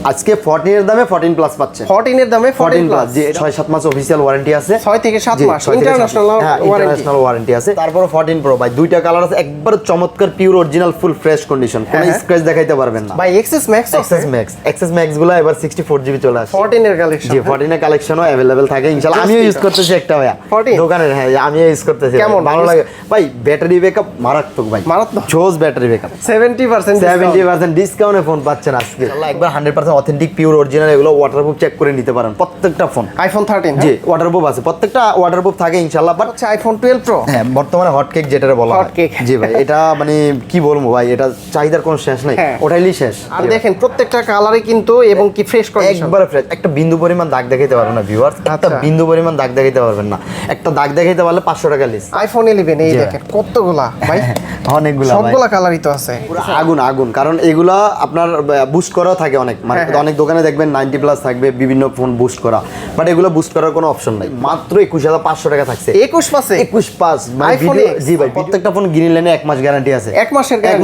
আজকে 14 এর দামে 14 প্লাস পাচ্ছে। 14 এর দামে 14 প্লাস, যে 6-7 মাস অফিশিয়াল ওয়ারেন্টি আছে। 6 থেকে 7 মাস ইন্টারন্যাশনাল ওয়ারেন্টি আছে। তারপর 14 প্রো ভাই দুইটা কালার আছে, একবার চমৎকার পিওর অরিজিনাল ফুল ফ্রেশ কন্ডিশন, কোনো স্ক্র্যাচ দেখাইতে পারবেন না ভাই। এক্সেস ম্যাক্স এক্সেস ম্যাক্স গুলো এবার 64 জিবি চলে আসছে। 14 এর কালেকশন, জি 14 এর কালেকশনও अवेलेबल থাকে ইনশাআল্লাহ। আমিও ইউজ করতেছি একটা ভাইয়া দোকানের, হ্যাঁ আমিও ইউজ করতেছি। কেমন ভালো লাগে ভাই, ব্যাটারি ব্যাকআপ মারাত্মক ভাই, মারাত্মক জোস ব্যাটারি ব্যাকআপ। 70% ডিসকাউন্টে ফোন পাচ্ছেন আজকে ইনশাআল্লাহ। একবার 100% অথেন্টিক পিওর অরিজিনাল, এগুলো ওয়াটারপ্রুফ চেক করে নিতে পারেন প্রত্যেকটা ফোন। আইফোন 13 জি ওয়াটারপ্রুফ আছে, প্রত্যেকটা ওয়াটারপ্রুফ থাকে ইনশাআল্লাহ। বাট আচ্ছা আইফোন 12 প্রো হ্যাঁ বর্তমানে হট কেক যেটা বলা হয়। হট কেক জি ভাই, এটা মানে কি বলবো ভাই, এটা চাহিদার কোনো শেষ নাই, ওটাইলি শেষ। আর দেখেন প্রত্যেকটা কালারে কিন্তু এবং কি ফ্রেশ কন্ডিশন, একবারে ফ্রেশ। একটা বিন্দু পরিমাণ দাগ দেখাইতে পারবেন না ভিউয়ার্স, একটা বিন্দু পরিমাণ দাগ দেখাইতে পারবেন না। একটা দাগ দেখাইতে পারলে 500 টাকা লিস্ট। আইফোন 11 এই দেখেন কতগুলা ভাই, অনেকগুলা ভাই, সবগুলা কালারই তো আছে। আগুন আগুন, কারণ এগুলা আপনার বুস্ট করাও থাকে অনেক, মানে অনেক দোকানে দেখবেন 90 প্লাস থাকবে, বিভিন্ন ফোন বুস্ট করা, বাট এগুলো বুস্ট করার কোনো অপশন নাই। মাত্র 21500 টাকা থাকছে। 21 আইফোন। জি ভাই, প্রত্যেকটা ফোন গ্রিন লাইনে 1 মাস গ্যারান্টি আছে। 1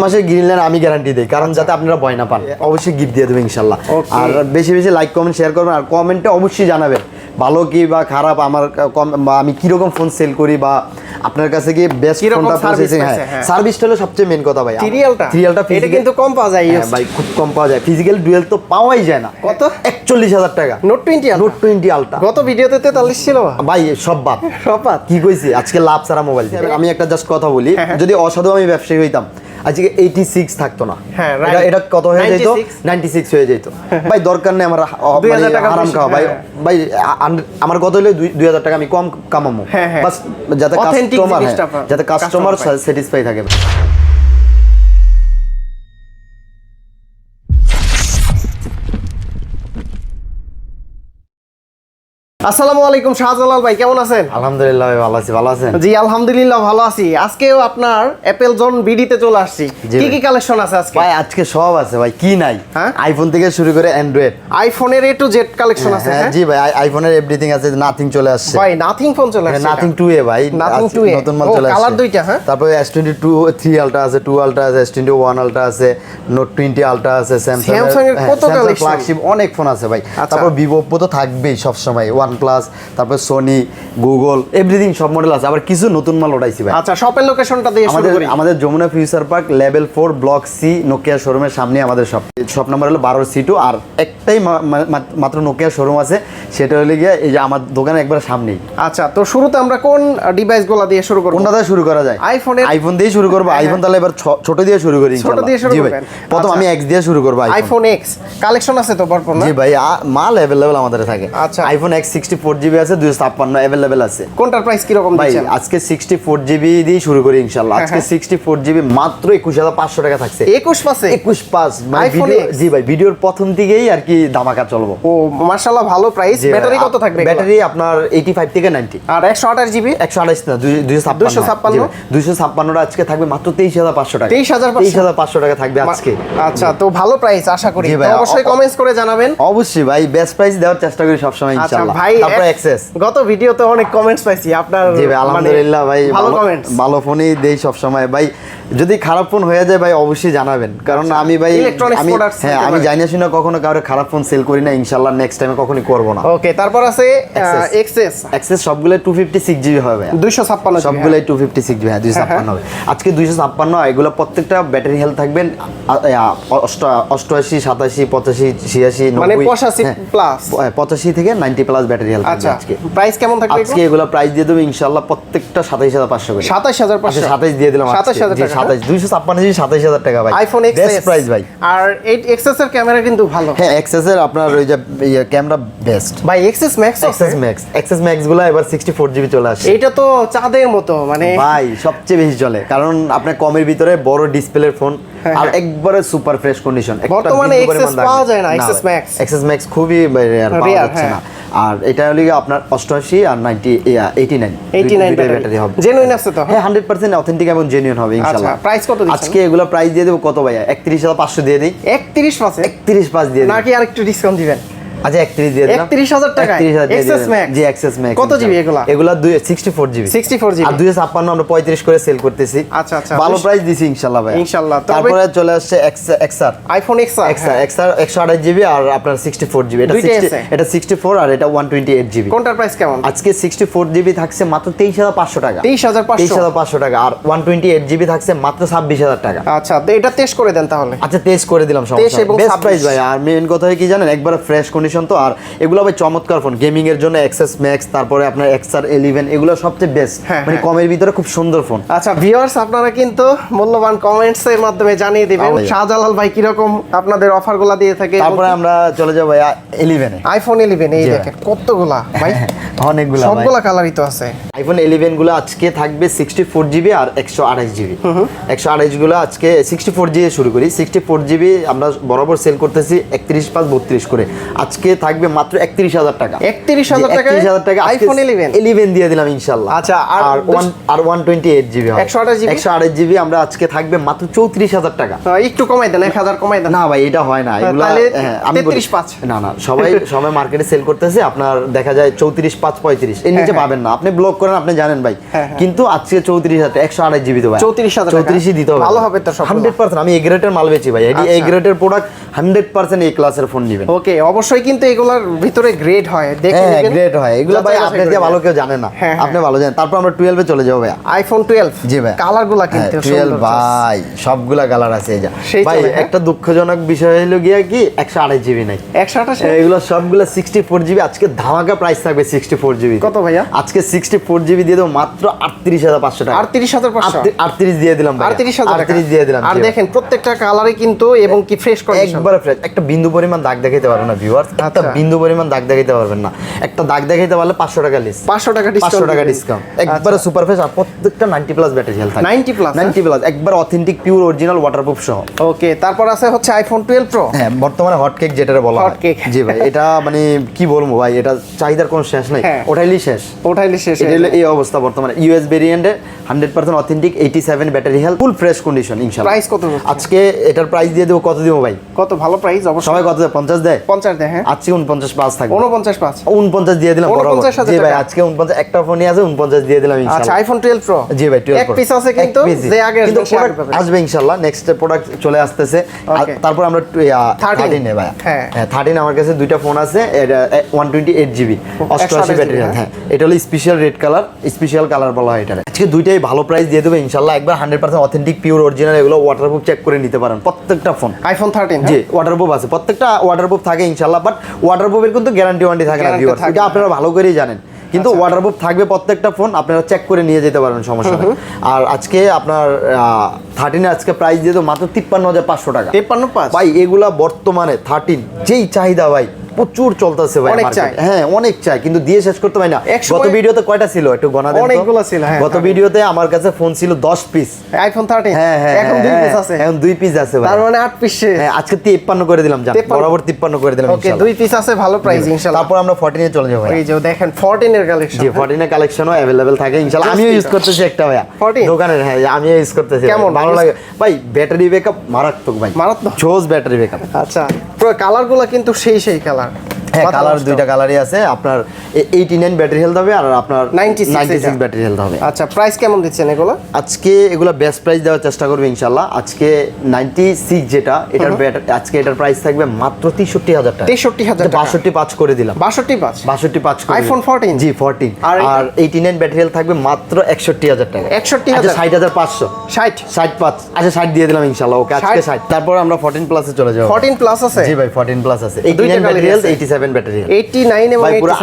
মাসের গ্রিন লাইন আমি গ্যারান্টি দেই, কারণ যাতে আপনারা ভয় না পান। অবশ্যই গিফট দিয়ে দেবেন ইনশাআল্লাহ। আর বেশি বেশি লাইক কমেন্ট শেয়ার করবেন, আর কমেন্টে অবশ্যই জানাবেন ভালো কি বা খারাপ, আমার বা আমি কিরকম ফোন সেল করি, বা আপনার কাছে কি বেস্ট ফোনটা প্রসেসিং। হ্যাঁ সার্ভিসটা হলো সবচেয়ে মেইন কথা ভাই। সিরিয়ালটা এটা কিন্তু কম পাওয়া যায় ভাই, খুব কম পাওয়া যায়। ফিজিক্যাল ডুয়েল তো পাওয়াই যায় না। কত? 41000 টাকা। নোট 20 আলট্রা গত ভিডিওতে 43 ছিল ভাই, সব বাদ কি কইছি আজকে লাভ ছাড়া মোবাইল। আমি একটা জাস্ট কথা বলি, যদি অসাধু আমি ব্যবসায়ী হইতাম আজকে 86 থাকতো না। এটা কত হয়ে যেত? 96 হয়ে যেত। ভাই দরকার নেই আমার আরাম খাওয়া ভাই। ভাই আমার কত হলে 2000 টাকা আমি কম কামাবো, বাস যাতে কাস্টমার স্যাটিসফাই থাকে। আসসালামু আলাইকুম শাহজালাল ভাই, কেমন আছেন? আলহামদুলিল্লাহ ভাই ভালো আছি। ভালো আছেন? জি আলহামদুলিল্লাহ ভালো আছি। আজকেও আপনার অ্যাপেল জোন বিডিতে চলে আসছি। কি কি কালেকশন আছে আজকে? ভাই আজকে সব আছে ভাই, কি নাই? আইফোন থেকে শুরু করে অ্যান্ড্রয়েড, আইফোনের A to Z কালেকশন আছে। হ্যাঁ জি ভাই, আইফোনের এভরিথিং আছে। নাথিং চলে আসছে ভাই, নাথিং ফোন চলে আসছে। নাথিং 2A ভাই, নাথিং 2A নতুন মাল চলে আসছে। কালার দুইটা। হ্যাঁ তারপরে S22 3 আলট্রা আছে, 2 আলট্রা আছে, S21 আলট্রা আছে, নোট 20 আলট্রা আছে, স্যামসাং এর কত কালেকশন, ফ্ল্যাগশিপ অনেক ফোন আছে ভাই। তারপর ভিভো, ওপো তো থাকবেই সব সময়, OnePlus, তারপর সোনি, গুগল, এভরিথিং সব মডেল আছে। আবার কিছু নতুন মাল ওঠাইছি ভাই। আচ্ছা শপের লোকেশনটা দিয়ে শুরু করি। আমাদের Jamuna future park level 4 block C Nokia শোরুমের সামনে আমাদের শপ নাম্বার হলো 12C2। আর একটাই মাত্র নোকিয়া শোরুম আছে, সেটা হলো গিয়ে এই যে আমার দোকানে একবার সামনেই। আচ্ছা তো শুরুতে আমরা কোন ডিভাইসগুলো দিয়ে শুরু করব? কোনটা দিয়ে শুরু করা যায়? আইফোন দিয়ে শুরু করব। আইফোন তাহলে এবার ছোট দিয়ে শুরু করি ইনশাআল্লাহ। জি ভাই, প্রথম আমি X দিয়ে শুরু করব। আইফোন X কালেকশন আছে তো ভরপুর না? জি ভাই, মাল अवेलेबल আমাদের থাকে। আচ্ছা আইফোন X 64GB আছে, 256 अवेलेबल আছে। কোনটার প্রাইস কি রকম দিচ্ছেন? ভাই আজকে 64GB দিয়ে শুরু করি ইনশাআল্লাহ। আজকে 64GB মাত্র 21500 টাকা থাকছে। 21.5 জি ভাই, ভিডিওর প্রথম দিকেই আর কি ধামাকা চলবো। ও মাশাআল্লাহ ভালো প্রাইস। ব্যাটারি কত থাকবে? ব্যাটারি আপনার 85 থেকে 90। আর 128GB 128 না, 256 আজকে থাকবে মাত্র 23500 টাকা। 23500 টাকা থাকবে আজকে। আচ্ছা তো ভালো প্রাইস আশা করি। অবশ্যই কমেন্টস করে জানাবেন। অবশ্যই ভাই, বেস্ট প্রাইস দেওয়ার চেষ্টা করি সব সময় ইনশাআল্লাহ। তারপর অ্যাক্সেস গত ভিডিওতে অনেক কমেন্টস পাইছি আপনার। জি ভাই আলহামদুলিল্লাহ ভাই, ভালো কমেন্টস, ভালো ফোনই দেই সব সময় ভাই। যদি খারাপ ফোন হয়ে যায় ভাই অবশ্যই জানাবেন, কারণ আমি ভাই আমি জানি না শুনে কখনো কারো খারাপ ফোন সেল করি না ইনশাআল্লাহ। নেক্সট টাইমে কখনোই করব না। ওকে তারপর আছে এক্সেস সবগুলো 256GB হবে। 256 সবগুলো 256GB। হ্যাঁ 256 হবে আজকে। 256 এগুলো প্রত্যেকটা ব্যাটারি হেলথ থাকবেন 88, 87, 85, 86, 90 মানে 85 প্লাস, 85 থেকে 90 প্লাস ব্যাটারি হেলথ থাকবে আজকে। প্রাইস কেমন থাকবে আজকে? এগুলো প্রাইস দিয়ে দেব ইনশাআল্লাহ প্রত্যেকটা 27500 করে। 27500 27 দিয়ে দিলাম। 27000 টাকা। 256 27000 টাকা ভাই। আইফোন X বেস্ট প্রাইস ভাই। আর এই এক্সএস এর ক্যামেরা কিন্তু ভালো। হ্যাঁ এক্সএস এর আপনার ওই যে ক্যামেরা বেস্ট ভাই। এক্সএস ম্যাক্স গুলো এবার 64GB চলে আসছে। এটা তো চাঁদের মতো মানে ভাই, সবচেয়ে বেশি চলে, কারণ আপনার কমের ভিতরে বড় ডিসপ্লের ফোন আর একবারে সুপার ফ্রেশ কন্ডিশন। বর্তমানে এক্সএস পাওয়া যায় না। এক্সএস ম্যাক্স খুবই রেয়ার পাওয়া যাচ্ছে না। আর এটা হলো আপনার 88 আর 89 ব্যাটারি হবে। জেনুইন আছে তো? হ্যাঁ 100% অথেন্টিক এবং জেনুইন হবে ইনশাআল্লাহ। আচ্ছা প্রাইস কত দিচ্ছেন আজকে? এগুলো প্রাইস দিয়ে দেব কত ভাই? 31500 দিয়ে দেই। 31.5 দিয়ে দেই নাকি আরেকটু ডিসকাউন্ট দিবেন? আচ্ছা 31 দিয়ে দিলাম। 31,000 টাকা। 31,000 দিয়ে Access দিলাম। Max। জি Access Max। কত জিবি এগুলা? এগুলা 64 জিবি। 64 জিবি। আর 256 আমরা 35 করে সেল করতেছি। আচ্ছা আচ্ছা। ভালো প্রাইস দিছি ইনশাআল্লাহ ভাই। ইনশাআল্লাহ। তারপরে চলে আসছে XR। IPhone XR। XR 128 GB আর আপনার 64 জিবি। এটা 64 আর এটা 128 জিবি। কোনটার প্রাইস কেমন? আজকে 64 জিবি থাকছে মাত্র 23,500 টাকা। 23,500 টাকা। আর 128 জিবি থাকছে মাত্র 26,000 টাকা। আচ্ছা, তো এটা টেস্ট করে দেন তাহলে। আচ্ছা টেস্ট করে দিলাম, তেইশ এবং বেস্ট 26 প্রাইস ভাই। আর মেইন কথা কি জানেন, একবার ফ্রেশ কন্ডিশন তো। আর এগুলো ভাই চমৎকার ফোন গেমিং এর জন্য। Access Max, তারপরে আপনার XR11 এগুলো সবচেয়ে বেস্ট, মানে কমের ভিতরে খুব সুন্দর ফোন। আচ্ছা ভিউয়ার্স, আপনারা কিন্তু মূল্যবান কমেন্টস এর মাধ্যমে জানিয়ে দিবেন শাহজালাল ভাই কিরকম আপনাদের অফারগুলো দিয়ে থাকে। তারপরে আমরা চলে যাব ভাই 11 এ। আইফোন 11 এই দেখেন কতগুলা ভাই, অনেকগুলা ভাই, সবগুলা কালারই তো আছে। আইফোন 11 গুলো আজকে থাকবে 64 জিবি আর 128 জিবি। 128 গুলো আজকে 64 জিবি শুরু করি। 64 জিবি আমরা বরাবর সেল করতেছি 31,532 করে। আজকে থাকবে মাত্র 31,000 টাকা। 31,000 টাকা 31,000 টাকা আইফোন 11 দিয়ে দিলাম ইনশাআল্লাহ। আচ্ছা, আর 128 জিবি 128 জিবি আমরা আজকে থাকবে মাত্র 34,000 টাকা। একটু কমাই দেন, 1,000 কমাই দেন। না ভাই এটা হয় না, এগুলা আমি 33,500 না সবাই মার্কেটে সেল করতেছে আপনার দেখা যায় 34,500 35 এর নিচে পাবেন না। আপনি ব্লক করেন, আপনি জানেন ভাই। কিন্তু আজকে 34,000 128 জিবি তো ভাই 34,000 34ই দিতে হবে। ভালো হবে তো সব 100%। আমি এ গ্রেডের মাল বেচি ভাই। এই গ্রেডের প্রোডাক্ট 100% এই ক্লাসের ফোন নেবেন। ওকে, অবশ্যই কিন্তু এগুলার ভিতরে গ্রেড হয়, দেখে নেবেন। গ্রেড হয় এগুলা ভাই, আপনি দিয়ে ভালো কেউ জানে না, আপনি ভালো জানেন। তারপর আমরা 12 এ চলে যাব ভাই। আইফোন 12। জি ভাই, কালারগুলো কিন্তু 12 ভাই সবগুলা কালার আছে। এই যা ভাই একটা দুঃখজনক বিষয় হলো গিয়া কি 128 জিবি নাই। 128 এগুলো সবগুলা 64 জিবি। আজকে ধামাকা প্রাইস থাকবে 64 জিবি। কত ভাইয়া? আজকে 64 জিবি দিয়ে দেব মাত্র 38,500 টাকা। 38,500 38 দিয়ে দিলাম ভাই। 38,000 দিয়ে দিলাম। আর দেখেন প্রত্যেকটা কালারই কিন্তু এবং কি ফ্রেশ কন্ডিশন, একবারে ফ্রেশ। একটা বিন্দু পরিমাণ দাগ দেখাইতে পারবেন না ভিউয়ার্স। একটা বিন্দু পরিমাণ দাগ দেখাইতে পারবেন না। একটা দাগ দেখাইতে পারলে 500 টাকা লিস। 500 টাকা ডিসকাউন্ট। 500 টাকা ডিসকাউন্ট। একবারে সুপার ফ্রেশ। আর প্রত্যেকটা 90 প্লাস ব্যাটারি হেলথ থাকে। 90 প্লাস একবার অথেন্টিক পিওর অরিজিনাল ওয়াটারপ্রুফ সহ। ওকে, তারপর আছে হচ্ছে আইফোন 12 প্রো। হ্যাঁ, বর্তমানে হট কেক যেটা বলা হয়। Hot cake. জি ভাই, এটা মানে কি বলবো ভাই, এটা চাহিদার কোনো শেষ নাই। ওটাইলি শেষ। এটা হলো এই অবস্থা বর্তমানে। ইউএস ভেরিয়েন্টে 100% authentic 87 battery health full fresh condition ইনশাআল্লাহ। প্রাইস কত? আজকে এটার প্রাইস দিয়ে দেব। কত দিব ভাই? কত ভালো প্রাইস অবশ্যই। সবাই কত দেয়? 50 দেয়। 50 দেয়। হ্যাঁ, আজকে 49,500 থাকবে। 49,500 49 দিয়ে দিলাম বরাবর। 49,000 জি ভাই, আজকে 49 একটা ফোনই আছে, 49 দিয়ে দিলাম ইনশাআল্লাহ। আচ্ছা, আইফোন 12 প্রো। জি ভাই, 12 এক পিস আছে কিন্তু যে আগে কিন্তু প্রোডাক্ট আসবে ইনশাআল্লাহ। নেক্সট প্রোডাক্ট চলে আসতেছে। তারপর আমরা 13 এ ভাই। হ্যাঁ 13 আমার কাছে দুইটা ফোন আছে। এটা 128 জিবি 88 ব্যাটারি। হ্যাঁ, এটা হলো special red colour, special colour বলা হয় এটা। আজকে দুইটাই ভালো প্রাইস দিয়ে দেব ইনশাআল্লাহ। একবার 100% অথেন্টিক পিওর অরিজিনাল। এগুলো ওয়াটারপ্রুফ চেক করে নিতে পারেন প্রত্যেকটা ফোন। আইফোন 13 জি ওয়াটারপ্রুফ আছে, প্রত্যেকটা ওয়াটারপ্রুফ থাকে ইনশাআল্লাহ। বাট ওয়াটারপ্রুফের কিন্তু গ্যারান্টি ওয়ারেন্টি থাকে না ভিউয়ার্স, এটা আপনারা ভালো করেই জানেন। কিন্তু ওয়াটারপ্রুফ থাকবে প্রত্যেকটা ফোন, আপনারা চেক করে নিয়ে যেতে পারবেন, সমস্যা নেই। আর আজকে আপনার 13 আজকে প্রাইস দিয়ে তো মাত্র 53,500 টাকা। 53,500 ভাই এগুলা বর্তমানে 13 যেই চাহিদা ভাই প্রচুর চলতেছে ভাই মার্কেটে। হ্যাঁ অনেক চাই, কিন্তু দিয়ে শেষ করতে পারি না। গত ভিডিওতে কয়টা ছিল একটু গোনা দেন তো? অনেকগুলো ছিল। হ্যাঁ, গত ভিডিওতে আমার কাছে ফোন ছিল 10 পিস আইফোন 13। হ্যাঁ এখন 2 পিস আছে। এখন 2 পিস আছে ভাই, তার মানে 8 পিস। হ্যাঁ, আজকে 53 করে দিলাম, জান বরাবর 53 করে দিলাম ইনশাআল্লাহ। ওকে, 2 পিস আছে, ভালো প্রাইস ইনশাআল্লাহ। তারপর আমরা 14 এ চলে যাব ভাই। এই যে দেখেন 14 এর কালেকশন। জি 14 এর কালেকশনও अवेलेबल থাকে ইনশাআল্লাহ। আমিও ইউজ করতেছি একটা ভাইয়া 14 দোকানের। হ্যাঁ আমিও ইউজ করতেছি। কেমন ভালো লাগে ভাই? ব্যাটারি ব্যাকআপ মারাত্মক ভাই, মারাত্মক জোস ব্যাটারি ব্যাকআপ। আচ্ছা, পুরো কালারগুলো কিন্তু সেই কালার। হ্যাঁ, কালার দুইটা কালারই আছে। আপনার 89 ব্যাটারি হেলথ হবে আর আপনার 96 ব্যাটারি হেলথ হবে। আচ্ছা, প্রাইস কেমন দিচ্ছেন এগুলো? আজকে এগুলা বেস্ট প্রাইস দেওয়ার চেষ্টা করব ইনশাআল্লাহ। আজকে 96 যেটা এটার আজকে এটার প্রাইস থাকবে মাত্র 63,000 টাকা। 63,000 টাকা। 62,500 করে দিলাম। 62,500 করে আইফোন 14। জি 14। আর 89 ব্যাটারি হেলথ থাকবে মাত্র 61,000 টাকা। 61,000 আচ্ছা 60,500 65 আচ্ছা 60 দিয়ে দিলাম ইনশাআল্লাহ। ওকে, আজকে 60। তারপর আমরা 14 প্লাসে চলে যাব। 14 প্লাস আছে? জি ভাই 14 প্লাস আছে। 89 ব্যাটারি হেলথ 87 ব্যাটারি হেলথ। 89 এবং 87 পুরো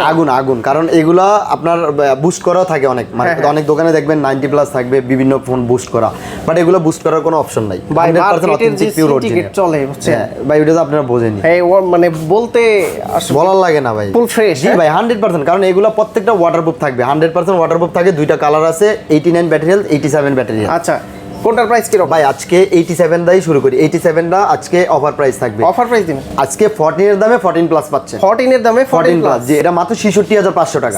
আগুন। কারণ এগুলা আপনার বুস্ট করাও থাকে অনেক, মানে অনেক দোকানে দেখবেন 90 প্লাস থাকবে বিভিন্ন ফোন বুস্ট করা, বাট এগুলো বুস্ট করার কোনো অপশন নাই। 100% অথেন্টিক পিওর অরিজিনাল চলে বুঝছেন ভাই। ওটা তো আপনারা বোঝেননি। এই মানে বলতে বলার লাগে না ভাই, ফুল ফ্রেশ। জি ভাই 100%। কারণ এগুলো প্রত্যেকটা ওয়াটারপ্রুফ থাকবে, 100% ওয়াটারপ্রুফ থাকে। দুইটা কালার আছে, 89 ব্যাটারি হেলথ 87 ব্যাটারি হেলথ। আচ্ছা, কোনটার প্রাইস কি রকম ভাই আজকে 87 দাই শুরু করি। 87 টা আজকে অফার প্রাইস থাকবে। অফার প্রাইস দিন আজকে 14 এর দামে 14 প্লাস পাচ্ছে। 14 এর দামে 14 প্লাস জি, এটা মাত্র 66500 টাকা।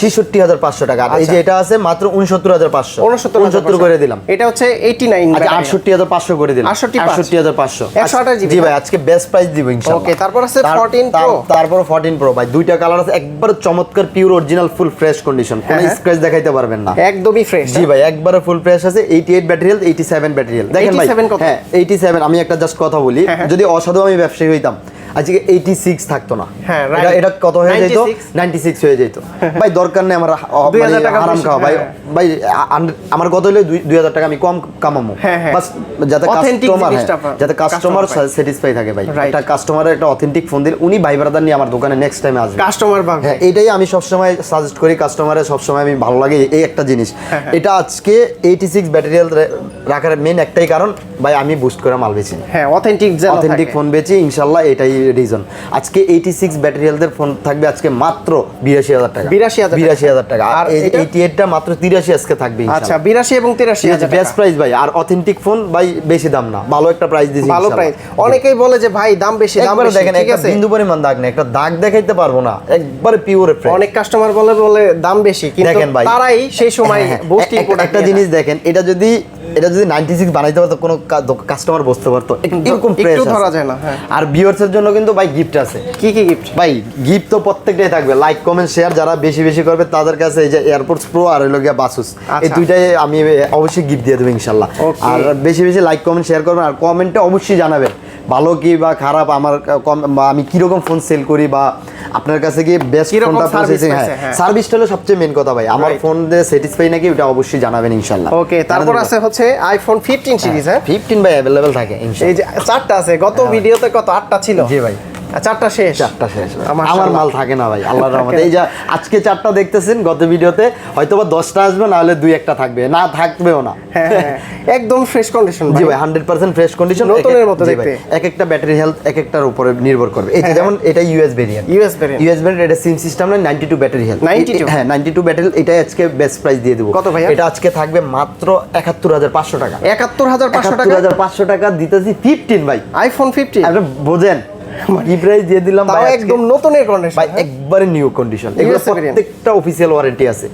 66500 টাকা। আর এই যে এটা আছে মাত্র 69500 69 করে দিলাম। এটা হচ্ছে 89 আচ্ছা 68500 করে দিলাম। 68500 128 জিবি। জি ভাই আজকে বেস্ট প্রাইস দিব ইনশাআল্লাহ। ওকে, তারপর আছে 14 প্রো। তারপর 14 প্রো ভাই দুইটা কালার আছে, একবার চমৎকার পিওর অরিজিনাল ফুল ফ্রেশ কন্ডিশন, কোনো স্ক্র্যাচ দেখাইতে পারবেন না, একদমই ফ্রেশ। জি ভাই একবারে ফুল ফ্রেশ আছে। 88 ব্যাটারি হেলথ, 87 ব্যাটারি হেলথ। দেখেন ভাই হ্যাঁ 87। আমি একটা জাস্ট কথা বলি, যদি অসাধু আমি ব্যবসায়ী হইতাম আজকে 86 থাকতো না। এটা কত হয়ে যেত? 96 হয়ে যেত। ভাই দরকার নেই আমার আরাম খাওয়া ভাই। ভাই আমার কত হলে 2000 টাকা আমি কম কামাবো, বাস যাতে কাস্টমার স্যাটিসফাই থাকে। ভাই একটা কাস্টমারের একটা অথেন্টিক ফোন দিলে উনি ভাই ব্রাদার নিয়ে আমার দোকানে নেক্সট টাইমে আসবে, কাস্টমার পাবে। হ্যাঁ এটাই আমি সবসময় সাজেস্ট করি কাস্টমারের, সবসময় আমি ভালো লাগে এই একটা জিনিস। এটা আজকে 86 ব্যাটারি হেলথ রাখার মেন একটাই কারণ ভাই আমি বুস্ট করে মাল বেচি, হ্যাঁ অথেন্টিক ফোন বেচি ইনশাআল্লাহ, এটাই রিজন। আজকে 86 ব্যাটারি হেলথের ফোন থাকবে আজকে মাত্র 82000 টাকা। 82000 টাকা। আর 88 টা মাত্র 83 আজকে থাকবে আচ্ছা ইনশাআল্লাহ। 82 এবং 83000 টাকা বেস্ট প্রাইস ভাই। আর অথেন্টিক ফোন ভাই বেশি দাম না, ভালো একটা প্রাইস দিছি ভালো প্রাইস। অনেকেই বলে যে ভাই দাম বেশি, দেখেন একটা বিন্দু পরিমাণ দাগ না, একটা দাগ দেখাইতে পারবো না, একবারে পিওর ফ্রেশ। অনেক কাস্টমার বলে দাম বেশি, কিন্তু তারাই সেই সময় বুস্টিং প্রোডাক্ট। একটা জিনিস দেখেন, এটা যদি 96 বানাইতে পারতো কোনো কাস্টমার বুঝতে পারতো এরকম ফ্রেশ একটু ধরা যায় না। আর ভিউয়ার্স এর জন্য কিন্তু ভাই গিফট আছে। কি গিফট? ভাই গিফট তো প্রত্যেকটাই থাকবে, লাইক কমেন্ট শেয়ার যারা বেশি বেশি করবে তাদের কাছে এই যে এয়ারপোর্টস প্রো আর হলো গিয়া বাসুস, এই দুইটাই আমি অবশ্যই গিফট দিয়ে দেব ইনশাআল্লাহ। আর বেশি বেশি লাইক কমেন্ট শেয়ার করবেন, আর কমেন্টে অবশ্যই জানাবেন ভালো কি বা খারাপ, আমার আমি কিরকম ফোন সেল করি বা আপনার কাছে কি বেস্ট ফোনটা প্রসেসিং। হ্যাঁ সার্ভিসটা হলো সবচেয়ে মেন কথা ভাই, আমার ফোন দিয়ে স্যাটিসফাই নাকি ওটা অবশ্যই জানাবেন ইনশাআল্লাহ। ওকে, তারপর আছে হচ্ছে আইফোন 15 সিরিজ। 15 ভাই अवेलेबल থাকে ইনশাআল্লাহ। এই যে 4টা আছে, গত ভিডিওতে কত 8টা ছিল? জি ভাই 4টা শেষ। আমার মাল থাকে না ভাই আল্লাহর রহমতে। এই যে আজকে 4টা দেখতেছেন, গত ভিডিওতে হয়তোবা 10টা আসবে, না হলে 2-1টা থাকবে, না থাকবেও না। একদম ফ্রেশ কন্ডিশন জি ভাই 100% ফ্রেশ কন্ডিশন, নতুনের মতো দেখতে। এক একটা ব্যাটারি হেলথ এক একটার উপরে নির্ভর করবে। এটা যেমন এটা ইউএস ভেরিয়েন্ট, এটা সিম সিস্টেম না, 92 ব্যাটারি হেলথ। হ্যাঁ 92 ব্যাটারি, এটাই আজকে বেস্ট প্রাইস দিয়ে দেব। কত ভাই? এটা আজকে থাকবে মাত্র 71500 টাকা। 71500 টাকা। 71500 টাকা দিতেছি 15 ভাই, আইফোন 15। আপনি বোঝেন কি প্রাইস দিয়ে দিলাম ভাই, একদম নতুনের কন্ডিশন ভাই, একবারে নিউ কন্ডিশন। এগুলো প্রত্যেকটা অফিশিয়াল ওয়ারেন্টি আছে,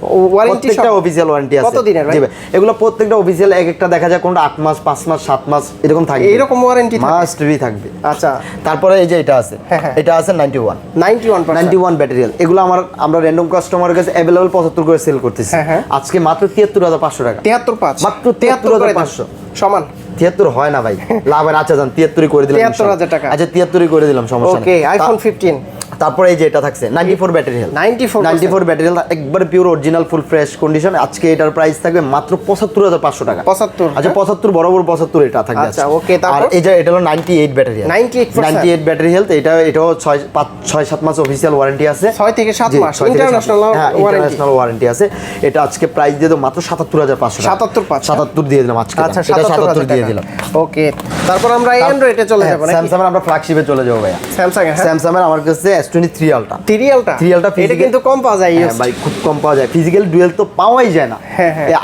প্রত্যেকটা অফিশিয়াল ওয়ারেন্টি আছে। কত দিনের ভাই? জি ভাই এগুলো প্রত্যেকটা অফিশিয়াল, এক একটা দেখা যায় কোনটা 8 মাস 5 মাস 7 মাস এরকম থাকবে, এরকম ওয়ারেন্টি মাস্ট বি থাকবে। আচ্ছা তারপরে এই যে এটা আছে, এটা আছে 91 ব্যাটারি হেলথ। এগুলো আমরা র‍্যান্ডম কাস্টমারের কাছে अवेलेबल 75 করে সেল করতেছি আজকে মাত্র 73500 টাকা। 73.5 মাত্র 73500 সমান 73 হয় না ভাই, লাভ হয় না। আচ্ছা জান 73 করে দিলাম, 73000 টাকা। আচ্ছা 73 করে দিলাম, সমস্যা নেই। ওকে, আইফোন 15। তারপরে এই যে এটা থাকছে 94 ব্যাটারি হেলথ। 94 ব্যাটারি হেলথ, একবারে পিওর অরিজিনাল ফুল ফ্রেশ কন্ডিশন। আজকে এটার প্রাইস থাকবে মাত্র 75500 টাকা। 75, আচ্ছা 75 বরাবর 75 এটা থাকবে। আচ্ছা ওকে, আর এই যে এটা হলো 98 ব্যাটারি হেলথ। 98 ব্যাটারি হেলথ, এটাও 6-7 মাস অফিশিয়াল ওয়ারেন্টি আছে, 6 থেকে 7 মাস ইন্টারন্যাশনাল ওয়ারেন্টি আছে। এটা আজকে প্রাইস দিয়ে দাও মাত্র 77500 টাকা। 77 দিয়ে দিলাম আজকে। আচ্ছা এটা 77 দিয়ে দিলাম। ওকে, তারপর আমরা অ্যান্ড্রয়েডে চলে যাব নাকি? স্যামসাং এর আমরা ফ্ল্যাগশিপে চলে যাব ভাই। স্যামসাং এর আমার কাছে S23 আলট্রা। 3 আলট্রা এটা কিন্তু কম পাওয়া যায়। ভাই খুব কম পাওয়া যায়, ফিজিক্যাল ডুয়েল তো পাওয়াই যায় না।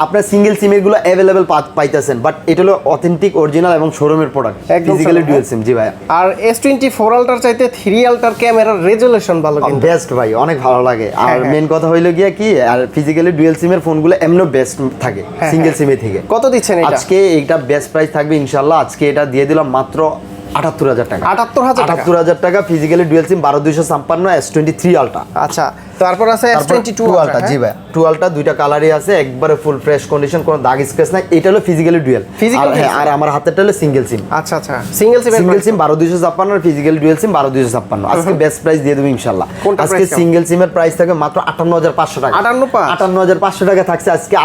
আপনার সিঙ্গেল সিমের গুলো अवेलेबल পাইতেছেন, বাট এটা হলো অথেন্টিক অরিজিনাল এবং শোরুমের প্রোডাক্ট, ফিজিক্যালি ডুয়েল সিম। জি ভাই। আর S24 আলট্রার চাইতে 3 আলট্রার ক্যামেরার রেজোলিউশন ভালো, কিন্তু বেস্ট ভাই, অনেক ভালো লাগে। আর মেন কথা হইলো গিয়া কি, আর ফিজিক্যালি ডুয়েল সিমের ফোনগুলো এমনও বেস্ট থাকে সিঙ্গেল সিমে থেকে। কত দিচ্ছেন এটা? আজকে এইটা বেস্ট প্রাইস থাকবে ইনশাআল্লাহ। আজকে এটা দিয়ে দিলাম মাত্র 78000 টাকা। 78000 টাকা physically dual SIM 12256 S23 ultra. আচ্ছা, তারপর আছে S22 আলট্রা। জি ভাই 2 আলট্রা, দুইটা কালারই আছে, একবারে ফুল ফ্রেশ কন্ডিশন, কোনো দাগ স্ক্র্যাচ নাই। এটা হলো ফিজিক্যালি ডুয়াল, আর আমার হাতেরটা হলো সিঙ্গেল সিম। আচ্ছা আচ্ছা, সিঙ্গেল সিম 12256 আর ফিজিক্যাল ডুয়াল সিম 12256। আজকে বেস্ট প্রাইস দিয়ে দেব ইনশাআল্লাহ। আজকে সিঙ্গেল সিমের প্রাইস থাকবে মাত্র 58500 টাকা। 58500 টাকা থাকছে আজকে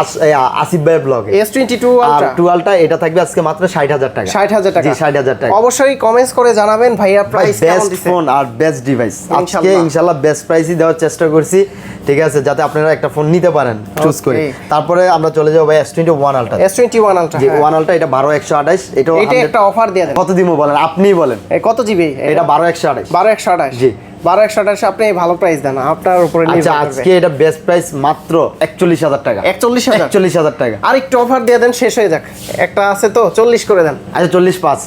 আসিফ ভাইয়ের ব্লগে। S22 আলট্রা 2 আলট্রা এটা থাকবে আজকে মাত্র 60000 টাকা। 60000 টাকা। জি 60000 টাকা। অবশ্যই কমেন্টস করে জানাবেন ভাইয়া প্রাইস কেমন দিছে। ফোন আর বেস্ট ডিভাইস আজকে ইনশাআল্লাহ বেস্ট প্রাইসই দেওয়ার চেষ্টা করছি, ঠিক আছে, যাতে আপনারা একটা ফোন নিতে পারেন চুজ করে। তারপরে আমরা চলে যাব ভাই S21 আলট্রা। S21 আলট্রা, জি 1 আলট্রা, এটা 12128। এটা একটা অফার দিয়ে দেন। কত দিমু বলেন, আপনিই বলেন। কত জিবি এটা? 12128। 12128 জি 12 128 আপনি ভালো প্রাইস দেন, আপনার উপরে নির্ভর আচ্ছা করবে। আজকে এটা বেস্ট প্রাইস মাত্র 41,000 টাকা। 41,000 টাকা। আর একটু অফার দিয়ে দেন, শেষ হয়ে যাক। একটা আছে তো 40 করে দেন। আচ্ছা 45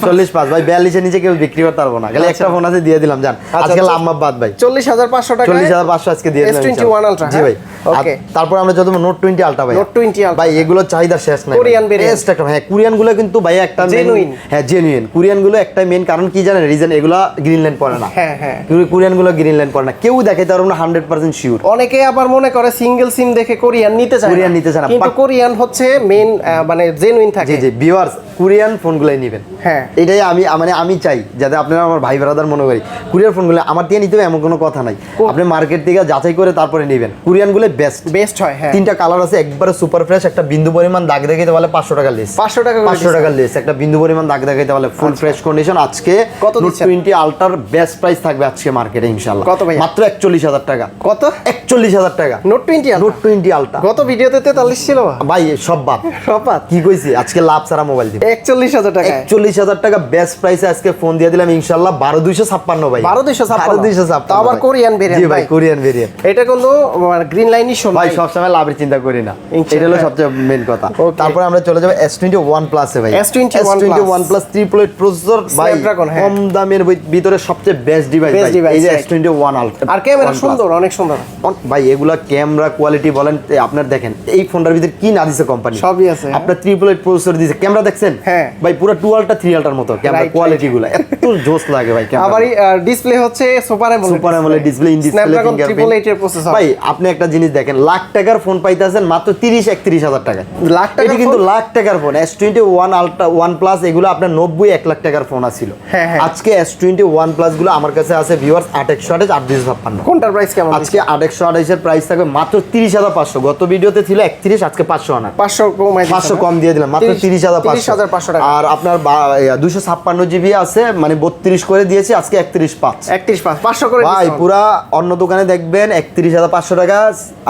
45 ভাই 42 এর নিচে কেউ বিক্রি করতে পারবো না, খালি একটা ফোন আছে দিয়ে দিলাম জান। আজকে লাম্বা বাদ ভাই 40,500 টাকা 40,500 আজকে দিয়ে দিলাম S21 Ultra। জি ভাই। ওকে, তারপর আমরা যত নোট 20 আলট্রা ভাই, নোট 20 Ultra ভাই এগুলো চাহিদা শেষ নাই। Korean variant. বেস্ট একটা, হ্যাঁ কোরিয়ান গুলো কিন্তু ভাই একটা Genuine। হ্যাঁ জেনুইন কোরিয়ান গুলো একটা মেইন কারণ কি জানেন, রিজন এগুলো গ্রিন লাইন পড়ে না। হ্যাঁ হ্যাঁ, কোরিয়ান গুলো গ্রিন লাইন পড়ে না, কেউ দেখাইতে পারবো না 100% শিওর। অনেকে আবার মনে করে সিঙ্গেল সিম দেখে কোরিয়ান নিতে চায়, কোরিয়ান নিতে চায় না, কিন্তু কোরিয়ান হচ্ছে মেইন মানে জেনুইন থাকে। জি জি ভিউয়ার্স, কোরিয়ান ফোনগুলাই নেবেন। হ্যাঁ, এটাই আমি মানে আমি চাই যাতে আপনারা আমার ভাই ব্রাদার মনে করি কোরিয়ান ফোনগুলো আমার দিয়ে নিতে হবে এমন কোনো কথা নাই। আপনি মার্কেট থেকে যাচাই করে তারপরে নেবেন, কোরিয়ানগুলো বেস্ট হয়। হ্যাঁ, তিনটা কালার আছে, একবারে সুপার ফ্রেশ, একটা বিন্দু পরিমাণ দাগ দেখাইতে পারলে 500 টাকা লেস। 500 টাকা 500 টাকা লেস, একটা বিন্দু পরিমাণ দাগ দেখাইতে পারলে ফুল ফ্রেশ কন্ডিশন। আজকে কত নোট দিচ্ছেন? 20 আলট্রার বেস্ট প্রাইস থাকবে আজকে মার্কেটে ইনশাআল্লাহ। কত ভাই? মাত্র 41,000 টাকা। কত? 41,000 টাকা। Note 20 note 20 ultra. গত ভিডিওতে 43 ছিল ভাই সব বাদ কি কইছি, আজকে লাভ সারা মোবাইল দিব 41,000 টাকা। 41,000 টাকা বেস্ট প্রাইসে আজকে ফোন দিয়ে দিলাম ইনশাআল্লাহ। 12,256 ভাই, 12,256 তাও আবার কোরিয়ান ভেরিয়েন্ট। জি ভাই কোরিয়ান ভেরিয়েন্ট। এটা কিন্তু গ্রিন লাইনই শোন ভাই সবসময় লাভের চিন্তা করি না, এটা হলো সবচেয়ে মেইন কথা। Okay। তারপরে আমরা চলে যাব S21 প্লাস এ ভাই। S21 plus triple eight processor ভাই, কম দামের ভিতরে সবচেয়ে বেস্ট ডিভাইস ভাই এই যে S21 আলট্রা। আর ক্যামেরা সুন্দর, অনেক সুন্দর ভাই, এগুলা ক্যামেরা কোয়ালিটি বলেন আপনার দেখেন এই ফোনটার ভিতরে কি না দিছে কোম্পানি, সবই আছে। আপনার ট্রিপল এইট প্রসেসর দিছে, ক্যামেরা দেখছেন হ্যাঁ ভাই পুরো 2 আলট্রা 3 আলট্রার মতো ক্যামেরা কোয়ালিটি গুলো এত জোস লাগে ভাই। আবার ডিসপ্লে হচ্ছে super AMOLED display, in display Snapdragon 888 এর প্রসেসর। ভাই আপনি একটা জিনিস দেখেন, লাখ টাকার ফোন পাইতেছেন মাত্র 30-31,000 টাকা। লাখ টাকা এটা কিন্তু লাখ টাকার ফোন। S21 আলট্রা 1 প্লাস এগুলো আপনার 90-1 লাখ টাকার ফোন আছিল। আজকে S21 প্লাস গুলো আমার কাছে আছে ভিউয়ার্স 828 8,256। কোনটার প্রাইস কেমন? আজকে 828 এর প্রাইস থাকবে মাত্র 30,500। গত ভিডিওতে ছিল 31, আজকে 500 আনা 500 কম দিয়ে দিলাম মাত্র 30,500 টাকা। আর আপনার 256 জিবি আছে মানে 32 করে দিয়েছি আজকে 31.5 500 করে ভাই। পুরা অন্য দোকানে দেখবেন 31,500 টাকা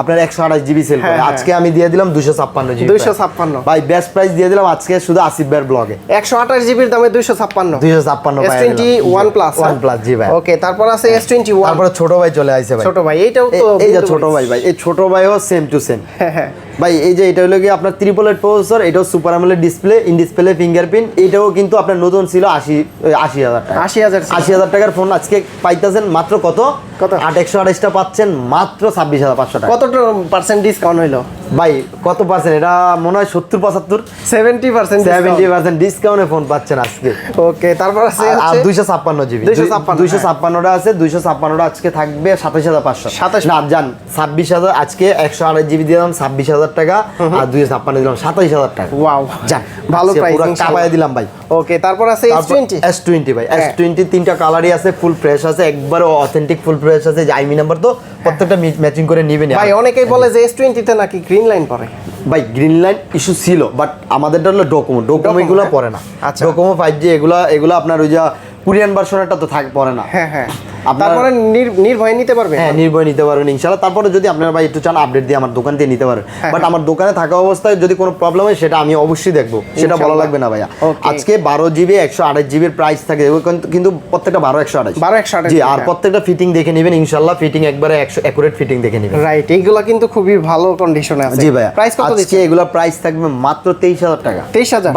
আপনার 128 জিবি সেল করে, আজকে আমি দিয়ে দিলাম 256 জিবি। 256 ভাই বেস্ট প্রাইস দিয়ে দিলাম আজকে শুধু আসিফ ভাইয়ের ব্লগে। 128 জিবির দামে 256 S21 প্লাস। জি ভাই। ওকে, তারপর আছে S21। তারপরে ছোট ভাই চলে আইছে ভাই। ছোট ভাই এইটাও তো এই যে ছোট ভাই এই ছোট ভাইও সেম টু সেম। হ্যাঁ ভাই এই যে এটা হলো কি আপনার ট্রিপল এইট প্রসেসর, এটাও super AMOLED display, in display fingerprint, এটাও কিন্তু আপনার নতুন ছিল 80,000 টাকা। 80,000 টাকার ফোন আজকে পাইতেছেন মাত্র কত 828টা পাচ্ছেন মাত্র 26,500 টাকা। কত % ডিসকাউন্ট হইলো ভাই? কত পার্সেন্ট? এটা মনে হয় 70-75 70% ডিসকাউন্টে ফোন পাচ্ছেন আজকে। ওকে, তারপর আছে আর 256 জিবি 256টা আছে, 256টা আজকে থাকবে 27,500 না জান 26,000 আজকে 128 জিবি দিলাম 26,000 টাকা আর 256 দিলাম 27,000 টাকা। ওয়াও, জান ভালো প্রাইস পুরো কাপায় দিলাম ভাই। ওকে, তারপর আছে S20 ভাই। S20 তিনটা কালারই আছে, ফুল ফ্রেশ আছে, একবারে অথেন্টিক ফুল ফ্রেশ আছে। যে আইমি নাম্বার তো প্রত্যেকটা ম্যাচিং করে নেবেন ভাই। অনেকেই বলে যে S20 তে নাকি গ্রিন লাইন পড়ে। ভাই গ্রিন লাইন ইস্যু ছিল, বাট আমাদেরটা হলো ডোকোমো এগুলো পড়ে না। ডোকোমো 5G এগুলো আপনার ওই যে কোরিয়ান ভার্সনটা তো পড়ে না। হ্যাঁ তারপরে নির্ভয় নিতে পারবেন। হ্যাঁ নির্ভয় নিতে পারবেন ইনশাআল্লাহ। তারপরে যদি আপনারা ভাই একটু চান আপডেট দিয়ে আমার দোকান থেকে নিতে পারেন, বাট আমার দোকানে থাকা অবস্থায় যদি কোনো প্রবলেম হয় সেটা আমি অবশ্যই দেখবো, সেটা বলা লাগবে না ভাইয়া। আজকে 12 জিবি 128 জিবির প্রাইস থাকে কিন্তু প্রত্যেকটা 12 128 জি। আর প্রত্যেকটা ফিটিং দেখে নেবেন ইনশাআল্লাহ, ফিটিং একবারে একুরেট ফিটিং দেখে নেবেন। রাইট, এইগুলো কিন্তু খুবই ভালো কন্ডিশনে আছে। জি ভাইয়া। প্রাইস কত দিচ্ছেন? আজকে এগুলা প্রাইস থাকবে মাত্র 23,000 টাকা।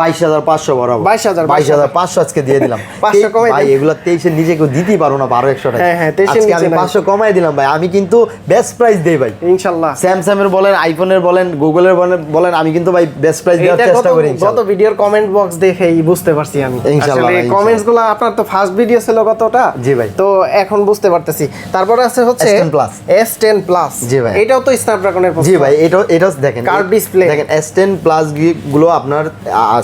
22,500 বরাবর 22,500 আজকে দিয়ে দিলাম। 500 কমাই ভাই এগুলা 23 এর নিচে কেউ দিতেই পারো না 12 হ্যাঁ, আজকে আমি 500 কমাই দিলাম ভাই। আমি কিন্তু বেস্ট প্রাইস দেই ভাই ইনশাআল্লাহ। স্যামসাং এর বলেন, আইফোনের বলেন, গুগলের বলেন, আমি কিন্তু ভাই বেস্ট প্রাইস দেওয়ার চেষ্টা করি ইনশাআল্লাহ। গত ভিডিওর কমেন্ট বক্স দেখেই বুঝতে পারছি আমি ইনশাআল্লাহ। আসলে কমেন্টস গুলো আপনার তো ফার্স্ট ভিডিও ছিল গতটা। জি ভাই। তো এখন বুঝতে পারতেছি। তারপর আছে হচ্ছে S10 প্লাস। জি ভাই। এটাও তো স্ন্যাপড্রাগনের প্রসেসর। জি ভাই, এটা দেখেন কার্ভ ডিসপ্লে দেখেন। S10 প্লাস গুলো আপনার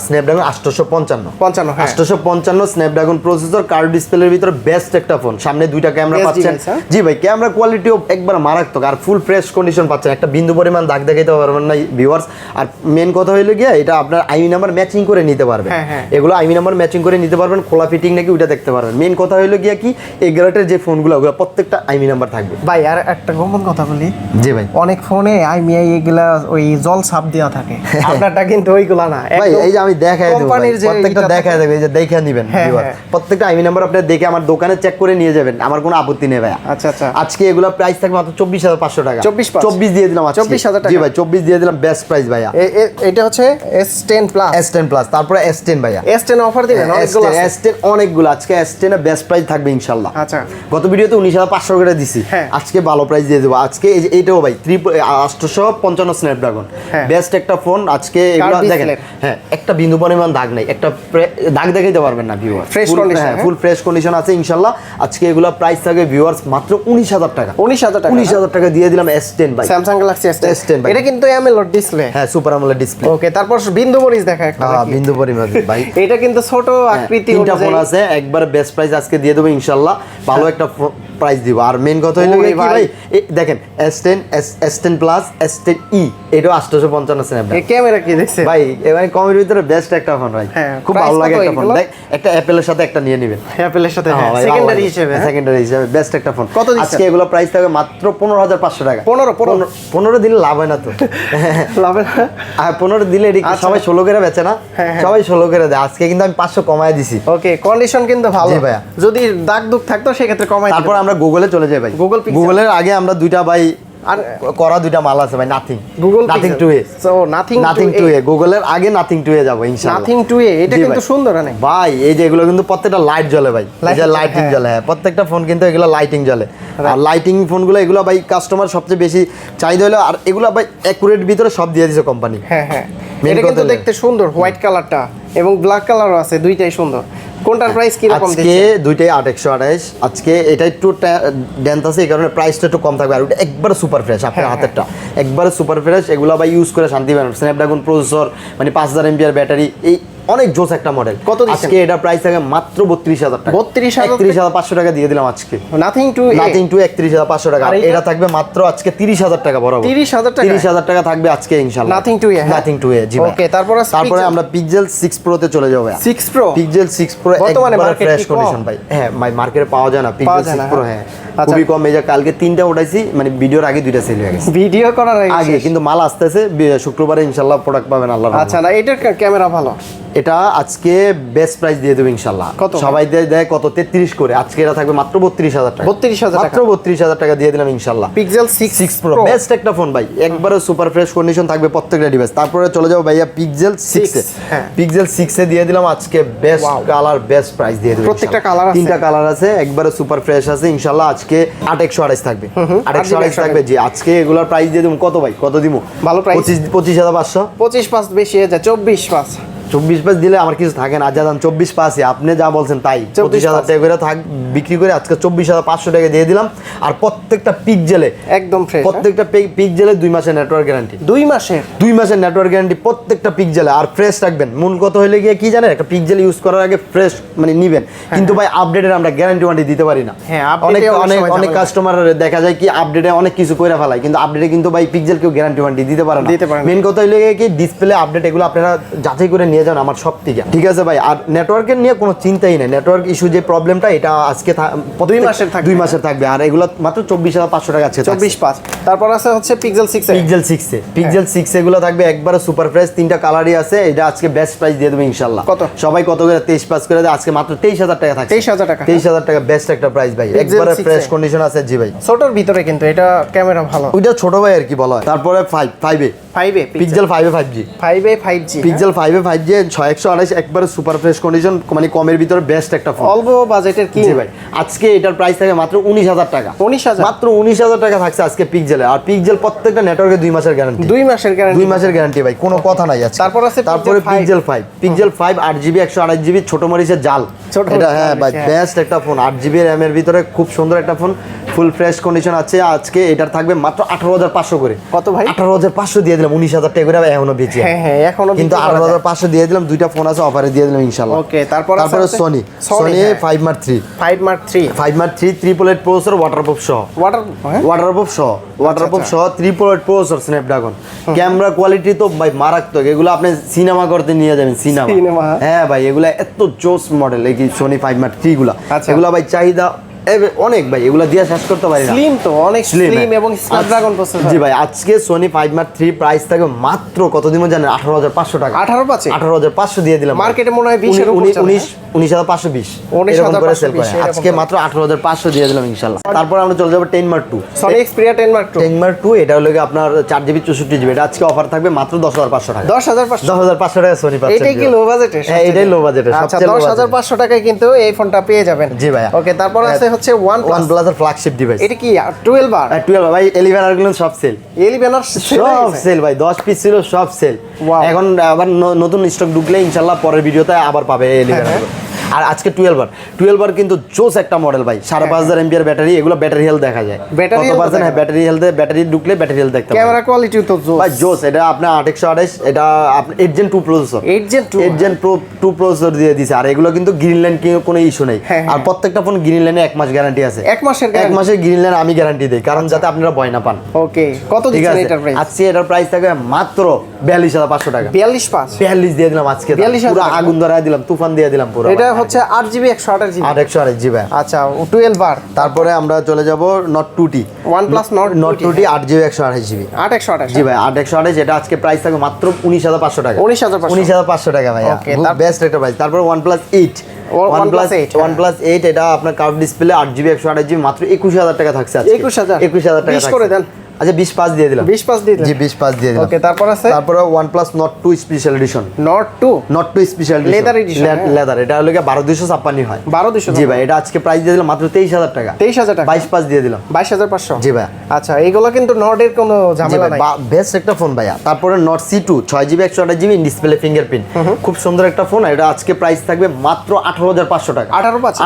স্ন্যাপড্রাগন 855 হ্যাঁ 855 স্ন্যাপড্রাগন প্রসেসর, কার্ভ ডিসপ্লের ভিতর বেস্ট একটা ফোন। সামনে দুইটা ক্যামেরা পাচ্ছেন। জি ভাই, ক্যামেরা কোয়ালিটিও একবার মারাত্মক আর ফুল ফ্রেশ কন্ডিশন পাচ্ছেন। একটা বিন্দু পরিমাণ দাগ দেখাইতে পারবেন না ভিউয়ার্স। আর মেন কথা হইলো গিয়া এটা আপনার আইমি নাম্বার ম্যাচিং করে নিতে পারবেন। এগুলো আইমি নাম্বার ম্যাচিং করে নিতে পারবেন, খোলা ফিটিং নাকি ওইটা দেখতে পারবেন। মেন কথা হইলো গিয়া কি এই গ্রেটের যে ফোনগুলো ওগুলো প্রত্যেকটা আইমি নাম্বার থাকবে। ভাই আর একটা গোপন কথা বলি। জি ভাই। অনেক ফোনে আইমিআই এগুলা ওই জল ছাপ দেওয়া থাকে, আপনারটা কিন্তু ওইগুলা না ভাই। এই যে আমি দেখাই দেব, প্রত্যেকটা দেখাই দেব, এই যে দেখে নেবেন ভিউয়ার। প্রত্যেকটা আইমি নাম্বার আপনি দেখে আমার দোকানে চেক করে নিয়ে যাবেন, আমার কোনো আপত্তি নেই ভাইয়া। আচ্ছা আচ্ছা, আজকে এগুলো প্রাইস থাকবে মাত্র 24,500 টাকা। 24 দিয়ে দিলাম, 24,000 টাকা। জি ভাই 24 দিয়ে দিলাম, বেস্ট প্রাইস ভাইয়া। এটা হচ্ছে S10 প্লাস, S10 প্লাস, তারপরে S10 ভাইয়া। S10 অফার দিবেন অনেকগুলো আছে। S10 অনেকগুলো, আজকে S10 এর বেস্ট প্রাইস থাকবে ইনশাআল্লাহ। আচ্ছা, গত ভিডিওতে 19,500 করে দিছি, আজকে ভালো প্রাইস দিয়ে দেবো। আজকে এইটাও ভাই 855 স্ন্যাপড্রাগন, বেস্ট একটা ফোন। আজকে এগুলো দেখেন, হ্যাঁ একটা বিন্দু পরিমাণ দাগ নাই, একটা দাগ দেখাইতে পারবেন না ভিউয়ার, ফ্রেশ কন্ডিশন, ফুল ফ্রেশ কন্ডিশন আছে ইনশাআল্লাহ। আজকে এগুলো প্রাইস থাকবে ভিউয়ার্স মাত্র 19,000 টাকা। 19,000 টাকা দিয়ে দিলাম S10 ভাই, স্যামসাং গ্যালাক্সি S10 ভাই। এটা কিন্তু AMOLED ডিসপ্লে, হ্যাঁ সুপার AMOLED ডিসপ্লে। ওকে, তারপর বিন্দু মরিচ দেখা একটা, হ্যাঁ বিন্দু পরিমাণ ভাই। এটা কিন্তু ছোট আকৃতি, তিনটা ফোন আছে, একবার বেস্ট প্রাইস আজকে দিয়ে দেবো ইনশাআল্লাহ, ভালো একটা প্রাইস দিব। আর মেইন কথা হলো কি ভাই, দেখেন S10 প্লাস S10e, এটাও 855 স্ন্যাপড্রাগন। এই ক্যামেরা কি দেখছে ভাই, এবারে কমের ভিতরে বেস্ট একটা ফোন ভাই, খুব ভালো লাগে একটা ফোন। দেখ একটা অ্যাপেলের সাথে একটা নিয়ে নেবেন, অ্যাপেলের সাথে সেকেন্ডারি হিসেবে বেস্ট একটা ফোন। কত দিচ্ছেন আজকে এগুলো প্রাইস থাকবে মাত্র 15,500 টাকা। 15 দিলে লাভ হয় না তো, লাভ হয় না। আর 15 দিলে সবাই 16 করে বেচে না, সবাই 16 করে দেয়। আজকে কিন্তু আমি 500 কমায় দিছি। ওকে, কন্ডিশন কিন্তু ভালো ভাইয়া। যদি দাগ দুগ থাকতো সেক্ষেত্রে কমাই। তারপর আমরা গুগলে চলে যাই ভাই। গুগলের আগে আমরা দুইটা ভাই আর করা দুইটা মাল আছে ভাই, Nothing two A. So Nothing two A গুগলের আগে নাথিং টু এ যাব ইনশাআল্লাহ। নাথিং টু এ এটা কিন্তু সুন্দর অনেক ভাই। এই যে এগুলো কিন্তু প্রত্যেকটা লাইট জ্বলে ভাই, এই যে লাইটিং জ্বলে, হ্যাঁ প্রত্যেকটা ফোন কিন্তু এগুলো লাইটিং জ্বলে। আর লাইটিং ফোনগুলো এগুলো ভাই কাস্টমার সবচেয়ে বেশি চাহিদা হলো। আর এগুলো ভাই অ্যাকুরেট ভিতরে সব দিয়ে দিয়েছে কোম্পানি। হ্যাঁ হ্যাঁ, এটা কিন্তু দেখতে সুন্দর, হোয়াইট কালারটা এবং ব্ল্যাক কালারও আছে, দুইটাই সুন্দর। কোনটার প্রাইস কি রকম দিচ্ছে? আজকে দুইটাই 828। আজকে এটা একটু ডেন্থ আছে, এই কারণে প্রাইসটা একটু কম থাকবে। আর ওটা একবারে সুপার ফ্রেশ, আপনার হাতেরটা একবারে সুপার ফ্রেশ। এগুলো ভাই ইউজ করে শান্তি পাবেন। স্ন্যাপড্রাগন প্রসেসর, মানে 5000 mAh ব্যাটারি, এই অনেক জোস একটা মডেল। কত আজকে এটা প্রাইস থাকে মাত্র 32,000 টাকা। 31,500 টাকা দিয়ে দিলাম আজকে। নাথিং টু 31,500 টাকা। এটা থাকবে মাত্র আজকে 30,000 টাকা বরাবর। 30,000 টাকা থাকবে আজকে ইনশাআল্লাহ। নাথিং টু এ জি ভাই। ওকে, তারপরে আমরা পিক্সেল 6 Pro তে চলে যাব ভাই। 6 Pro, পিক্সেল 6 Pro বর্তমানে মার্কেটে ফ্রেশ কন্ডিশন ভাই। হ্যাঁ ভাই, মার্কেটে পাওয়া যায় না পিক্সেল 6 Pro। হ্যাঁ খুবই কম। এই যে কালকে 3টা উঠাইছি, মানে ভিডিওর আগে 2টা সেল হয়ে গেছে, ভিডিও করার আগে। কিন্তু মাল আসতেছে, শুক্রবারে ইনশাআল্লাহ প্রোডাক্ট পাবেন আল্লাহর রহমতে। আচ্ছা, না এটার ক্যামেরা ভালো। এটা আজকে বেস্ট প্রাইস দিয়ে দেব ইনশাআল্লাহ। সবাই দেয় কত 33 করে, আজকে এটা থাকবে মাত্র 32,000 টাকা। 32,000 টাকা, মাত্র 32,000 টাকা দিয়ে দিলাম ইনশাআল্লাহ। পিক্সেল 6 Pro বেস্ট একটা ফোন ভাই, একবারে সুপার ফ্রেশ কন্ডিশন থাকবে প্রত্যেকটা ডিভাইস। তারপরে চলে যাও ভাইয়া পিক্সেল 6 এ। পিক্সেল 6 এ দিয়ে দিলাম আজকে বেস্ট কালার, বেস্ট প্রাইস দিয়ে দেব। প্রত্যেকটা কালার আছে, 3টা কালার আছে, একবারে সুপার ফ্রেশ আছে ইনশাআল্লাহ। আজকে 828 থাকবে, 828 থাকবে জি। আজকে এগুলোর প্রাইস দিয়ে দেব কত ভাই, কত দিমু? ভালো প্রাইস 25,500। 25,500 বেশি হয়ে যায়, 24,500। 24,500 দিলে আমার কিছু থাকে না। আজ দাম 24,500, আপনি যা বলছেন তাই। 25,000 টাকা করে বিক্রি করে আজকে 24,500 টাকা দিয়ে দিলাম। আর প্রত্যেকটা পিক্সেলে একদম ফ্রেশ, প্রত্যেকটা পিক্সেলে 2 মাসের নেটওয়ার্ক গ্যারান্টি। 2 মাসের নেটওয়ার্ক গ্যারান্টি প্রত্যেকটা পিক্সেলে। আর ফ্রেশ রাখবেন। মূল কথা হইলে গিয়ে কি জানেন, একটা পিক্সেল ইউজ করার আগে ফ্রেশ মানে নিবেন, কিন্তু ভাই আপডেটের আমরা গ্যারান্টি ওয়ারেন্টি দিতে পারি না। অনেক কাস্টমার দেখা যায় কি আপডেটে অনেক কিছু করে ফেলায়, কিন্তু আপডেটে কিন্তু ভাই পিক্সেল কেউ গ্যারান্টি ওয়ারেন্টি দিতে পারে না। মেন কথা হইলে কি ডিসপ্লে আপডেট এগুলো আপনারা যাচাই করে নিয়ে যান আমার সব থেকে, ঠিক আছে ভাই। আর নেটওয়ার্কের নিয়ে কোনো চিন্তাই নেই। নেটওয়ার্ক ইস্যু যে প্রবলেমটা, এটা আজকে 2 মাসের থাকবে। আর এগুলো মাত্র 24,500 টাকা আছে, 24,500। তারপর আছে হচ্ছে পিক্সেল 6 এ। পিক্সেল 6 এগুলো থাকবে একবারে সুপার ফ্রেশ, 3টা কালারই আছে। এটা আজকে বেস্ট প্রাইস দিয়ে দেব ইনশাআল্লাহ। কত সবাই কত করে 23,500 করে দেয়, আজকে মাত্র 23,000 টাকা থাকছে। 23,000 টাকা বেস্ট একটা প্রাইস ভাই, একবারে ফ্রেশ কন্ডিশন আছে জি ভাই। ছোটর ভিতরে কিন্তু এটা ক্যামেরা ভালো, ওইটা ছোট ভাই আর কি বলা হয়। তারপরে 5 এ পিক্সেল 5 এ 5G, পিক্সেল 5 এ 5G 6128, একবারে সুপার ফ্রেশ কন্ডিশন, মানে কমের ভিতরে বেস্ট একটা ফোন, অল্প বাজেটের কি জি ভাই। আজকে এটার প্রাইস থাকে মাত্র 19,000 টাকা। 19,000, মাত্র 19,000 টাকা থাকছে আজকে পিক্সেলে। আর পিক্সেল প্রত্যেকটা নেটওয়ার্কে 2 মাসের গ্যারান্টি, 2 মাসের গ্যারান্টি ভাই, কোনো কথা নাই আছে। তারপরে পিক্সেল 5 8GB 128GB ছোট মরিচের জাল, এটা হ্যাঁ ভাই বেস্ট একটা ফোন। 8GB RAM এর ভিতরে খুব সুন্দর একটা ফোন, ফুল ফ্রেশ কন্ডিশন আছে। আজকে এটার থাকবে মাত্র 18,500 করে। কত ভাই? 18,500 দিয়ে দিলাম। 19,000 টাকা করে এখনো বেঁচে, হ্যাঁ এখনো কিন্তু 18,500 দিয়ে দিলাম। 2টা ফোন আছে অফারে দিয়ে দিলাম ইনশাআল্লাহ। ওকে, তারপরে সনি 5 Mark 3 388 প্রসেসর, ওয়াটারপ্রুফ সহ, ওয়াটারপ্রুফ সহ 388 প্রসেসর, স্ন্যাপড্রাগন। ক্যামেরা কোয়ালিটি তো ভাই মারাত্মক। এগুলো আপনি সিনেমা করতে নিয়ে যাবেন, সিনেমা। হ্যাঁ ভাই, এগুলা এত জোস মডেল এই সনি 5 Mark 3 গুলা। এগুলা ভাই চাহিদা অনেক ভাই, এগুলা দিয়ে শেষ করতে পারি না। স্লিম তো অনেক স্লিম এবং স্ন্যাপড্রাগন প্রসেসর। জি ভাই, আজকে সোনি 5 মার্ক 3 প্রাইস থাকে মাত্র কত দিন জানেন? 18,500 টাকা। 18,500 দিয়ে দিলাম। মার্কেটে মনে হয় 20 এর উপর চলে। 19,520 এরকম করে সেল করে। আজকে মাত্র 18,500 দিয়ে দিলাম ইনশাআল্লাহ। তারপর আমরা চলে যাব 10 mark 2 Sony Xperia 10 mark 2। 10 mark 2 এটা হলো কি আপনার 4GB 64GB। এটা আজকে অফার থাকবে মাত্র 10,500 টাকা। 10,500 টাকা সোনি পাচ্ছেন। এটাই কি লো বাজেটে? হ্যাঁ, এটাই লো বাজেটে। আচ্ছা, 10,500 টাকায় কিন্তু এই ফোনটা পেয়ে যাবেন। জি ভাইয়া। ওকে, তারপর আছে হচ্ছে OnePlus এর ফ্ল্যাগশিপ ডিভাইস। এটা কি 12 বার? 12 ভাই, 11 আর গুলো সব সেল। 11 আর সব সেল ভাই, 10 পিস ছিল সব সেল। এখন আবার নতুন স্টক ঢুকলে ইনশাআল্লাহ পরের ভিডিওতে আবার পাবে 11 আর আজকে 12 বার কিন্তু জোস একটা মডেল ভাই। 5,500 এমপিআর ব্যাটারি, এগুলো ব্যাটারি হেলথ দেখা যায়। কত পার্সেন্ট? হ্যাঁ, ব্যাটারি হেলথে ব্যাটারি ঢুকলে ব্যাটারি হেলথ দেখতে পাবেন। ক্যামেরা কোয়ালিটিও তো জোস ভাই, জোস। এটা আপনার 828, এটা আপনার 8 Gen 2 প্রসেসর। 8 Gen 2 প্রসেসর দিয়ে দিয়েছে। আর এগুলো কিন্তু গ্রিন লাইন কোনো ইস্যু নেই। আর প্রত্যেকটা ফোন গ্রিন লাইনে 1 মাস গ্যারান্টি আছে। 1 মাসের গ্রিন লাইন আমি গ্যারান্টি দেই, কারণ যাতে আপনারা ভয় না পান। ওকে, কত দিচ্ছেন এটার প্রাইস? আজকে এটার প্রাইস থাকবে মাত্র 42,500 টাকা। 42 দিয়ে দিলাম আজকে। 42,000 পুরো আগুন ধরায় দিলাম, তুফান দিয়ে দিলাম পুরো। এটা হচ্ছে 8GB 128GB। 128GB। আচ্ছা, 12 বার। তারপরে আমরা চলে যাব Nord 2T। OnePlus Nord 2T 8GB 128GB। 8/128। জি ভাই, 8/128। এটা আজকে প্রাইস থাকবে মাত্র 19,500 টাকা। 19,500 টাকা ভাই। ওকে, বেস্ট একটা প্রাইস। তারপর OnePlus 8। OnePlus 8 এটা আপনার কার্ভ ডিসপ্লে 8GB 128GB মাত্র 21,000 টাকা থাকছে আজকে। 21,000 টাকা 20 করে দেন। আচ্ছা, 20/5 দিয়ে দিলাম। 20/5 দিয়ে দিন। জি, 20/5 দিয়ে দিলাম। ওকে, তারপর আছে তারপরে OnePlus Nord 2 special edition. Nord 2 special edition, Leather edition, leather. এটা হলো 12,256 হয়। 12,256। জি ভাই, এটা আজকে প্রাইস দিয়ে দিলাম মাত্র 23,000 টাকা। 23,000 টাকা। 22/5 দিয়ে দিলাম। 22,500। জি ভাই। আচ্ছা, এইগুলো কিন্তু নর্ডের কোনো ঝামেলা নাই। বেস্ট একটা ফোন ভাইয়া। তারপরে Nord C2 6GB 128GB display fingerprint, খুব সুন্দর একটা ফোন। এটা আজকে প্রাইস থাকবে মাত্র 18,500 টাকা।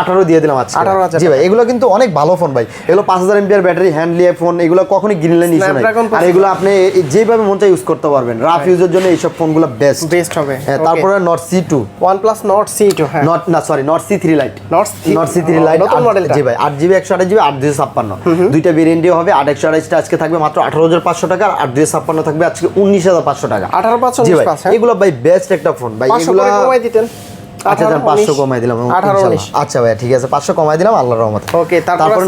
18 দিয়ে দিলাম আজকে। 18,000। জি ভাই, এগুলো কিন্তু অনেক ভালো ফোন ভাই। এগুলো 5,000 এমপিআর ব্যাটারি, হ্যান্ডলি ফোন। এগুলো কখনোই গ্রিন লাইন ইস্যু নাই। আর এগুলো আপনি যেভাবে মন চাই ইউজ করতে পারবেন। রাফ ইউজের জন্য এইসব ফোনগুলো বেস্ট হবে। তারপরে Nord C2, OnePlus Nord C2। হ্যাঁ, Nord C3 Lite। Nord C3 Lite নতুন মডেল। জি ভাই, 8GB 128GB 8,256। দুইটা ভেরিয়েন্টই হবে। 8/128 আজকে থাকবে মাত্র 18,500 টাকা। আর 8,256 থাকবে আজকে 19,500 টাকা। 18,500। জি ভাই, এগুলো ভাই বেস্ট একটা ফোন ভাই। এগুলো কমাই দিতেন। আচ্ছা, 500 কমাই দিলাম ইনশাআল্লাহ। আচ্ছা ভাই, ঠিক আছে, 500 কমাই দিলাম আল্লাহর রহমতে। ওকে, তারপর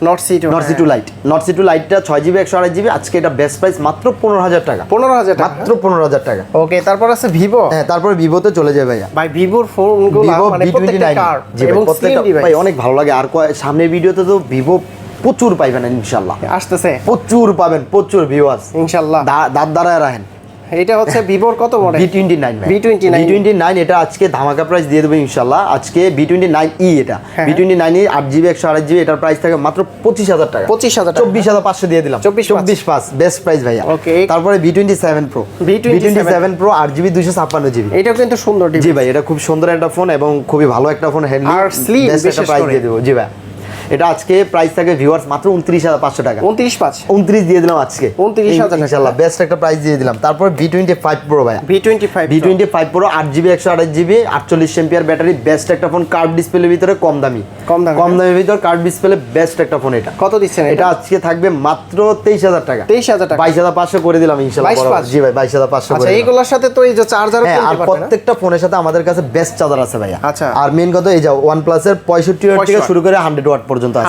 Nord C2 লাইটটা 6GB 128GB আজকে এটা বেস্ট প্রাইস মাত্র 15,000 টাকা। 15,000 টাকা। মাত্র 15,000 টাকা। ওকে, তারপর আছে Vivo। হ্যাঁ, তারপর ভিভোতে চলে যাবে ভাইয়া। ভাই, Vivoর ফোনগুলো মানে প্রত্যেকটা কার্ভ এবং প্রত্যেকটা ভাই অনেক ভালো লাগে। আর সামনের ভিডিওতে তো ভিভো প্রচুর পাইবেন ইনশাআল্লাহ। আসতেছে, প্রচুর পাবেন, প্রচুর ভিউয়ার্স ইনশাআল্লাহ। দাঁত দাঁড়ায় রাখেন। এটা হচ্ছে ভিভোর কত মডেল? V29 এটা আজকে ধামাকা প্রাইস দিয়ে দেবো ইনশাআল্লাহ। আজকে V29e এটা V29e 8GB 128GB এটার প্রাইস থাকে মাত্র 25,000 টাকা। 24,500 দিয়ে দিলাম। 24,500 বেস্ট প্রাইস ভাইয়া। ওকে, তারপরে V27 Pro 8GB 256GB। এটাও কিন্তু সুন্দর ডিভাইস। জি ভাই, এটা খুব সুন্দর একটা ফোন এবং খুবই ভালো একটা ফোন। হ্যান্ডলি আর স্লিম, বেস্ট একটা প্রাইস দিয়ে দেবো। জি ভাই, এটা আজকে প্রাইস থাকে ভিউয়ার্স মাত্র 29,500 টাকা। 29 দিয়ে দিলাম আজকে। 29,000 ইনশাআল্লাহ বেস্ট একটা প্রাইস দিয়ে দিলাম। তারপর V25 Pro ভাই। V25 Pro 8GB 128GB 48 MPR battery, best একটা ফোন। কার্ভ ডিসপ্লের ভিতরে কম দামের ভিতর কার্ভ ডিসপ্লে, বেস্ট একটা ফোন। এটা কত দিচ্ছেন? এটা আজকে থাকবে মাত্র 23,000 টাকা। 22,500 করে দিলাম ইনশাআল্লাহ। জি ভাই, 22,500 আচ্ছা, এইগুলোর সাথে তো এই যে চার্জার আর প্রত্যেকটা ফোনের সাথে আমাদের কাছে বেস্ট চার্জার আছে ভাইয়া। আচ্ছা, আর মেইন কথা এই যে OnePlus এর 65 ওয়াট থেকে শুরু করে 100 ওয়াট পর্যন্ত আছে।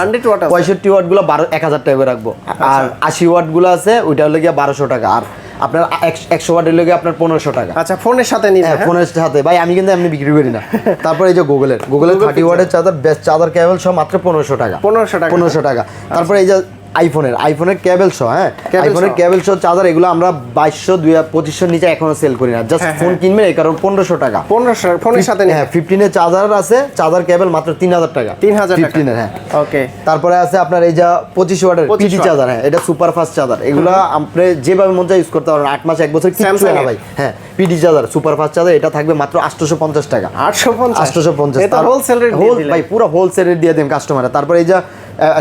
65 ওয়াট গুলো 1,000 টাকা করে রাখবো। আর 80 ওয়াট গুলো আছে ওইটা হলো গিয়ে 1,200 টাকা। আর আপনার 100 ওয়াট হলো গিয়ে আপনার 1500 টাকা। আচ্ছা, ফোনের সাথে নিবে? হ্যাঁ, ফোনের সাথে ভাই। আমি কিন্তু এমনি বিক্রি করি না। তারপর এই যে গুগলের 30 ওয়াটের চার্জার, বেস্ট চার্জার কেবল সহ মাত্র 1500 টাকা। 1500 টাকা। তারপর এই যে আইফোনের কেবল সহ, হ্যাঁ, আইফোনের কেবল সহ চার্জার, এগুলো আমরা 2200 2500 নিচে এখনো সেল করি না। জাস্ট ফোন কিনবেন এই কারণে 1500 টাকা। 1500 ফোনের সাথে নিবে। হ্যাঁ, 15 এর চার্জার আছে, চার্জার কেবল মাত্র 3,000 টাকা। 15 এর। হ্যাঁ, ওকে। তারপরে আছে আপনার এই যে 25 ওয়াটের পিডি চার্জার। হ্যাঁ, এটা সুপার ফাস্ট চার্জার। এগুলো আপনি যেভাবে মন চায় ইউজ করতে পারবেন। 8 মাস 1 বছর কিছু না ভাই। হ্যাঁ, PD charger super fast charger, এটা থাকবে মাত্র 850 টাকা। 850। এটা হোলসেল রেট দিয়ে দিলেন ভাই, পুরো হোলসেল রেট দিয়ে দেন কাস্টমারে। তারপরে এই যে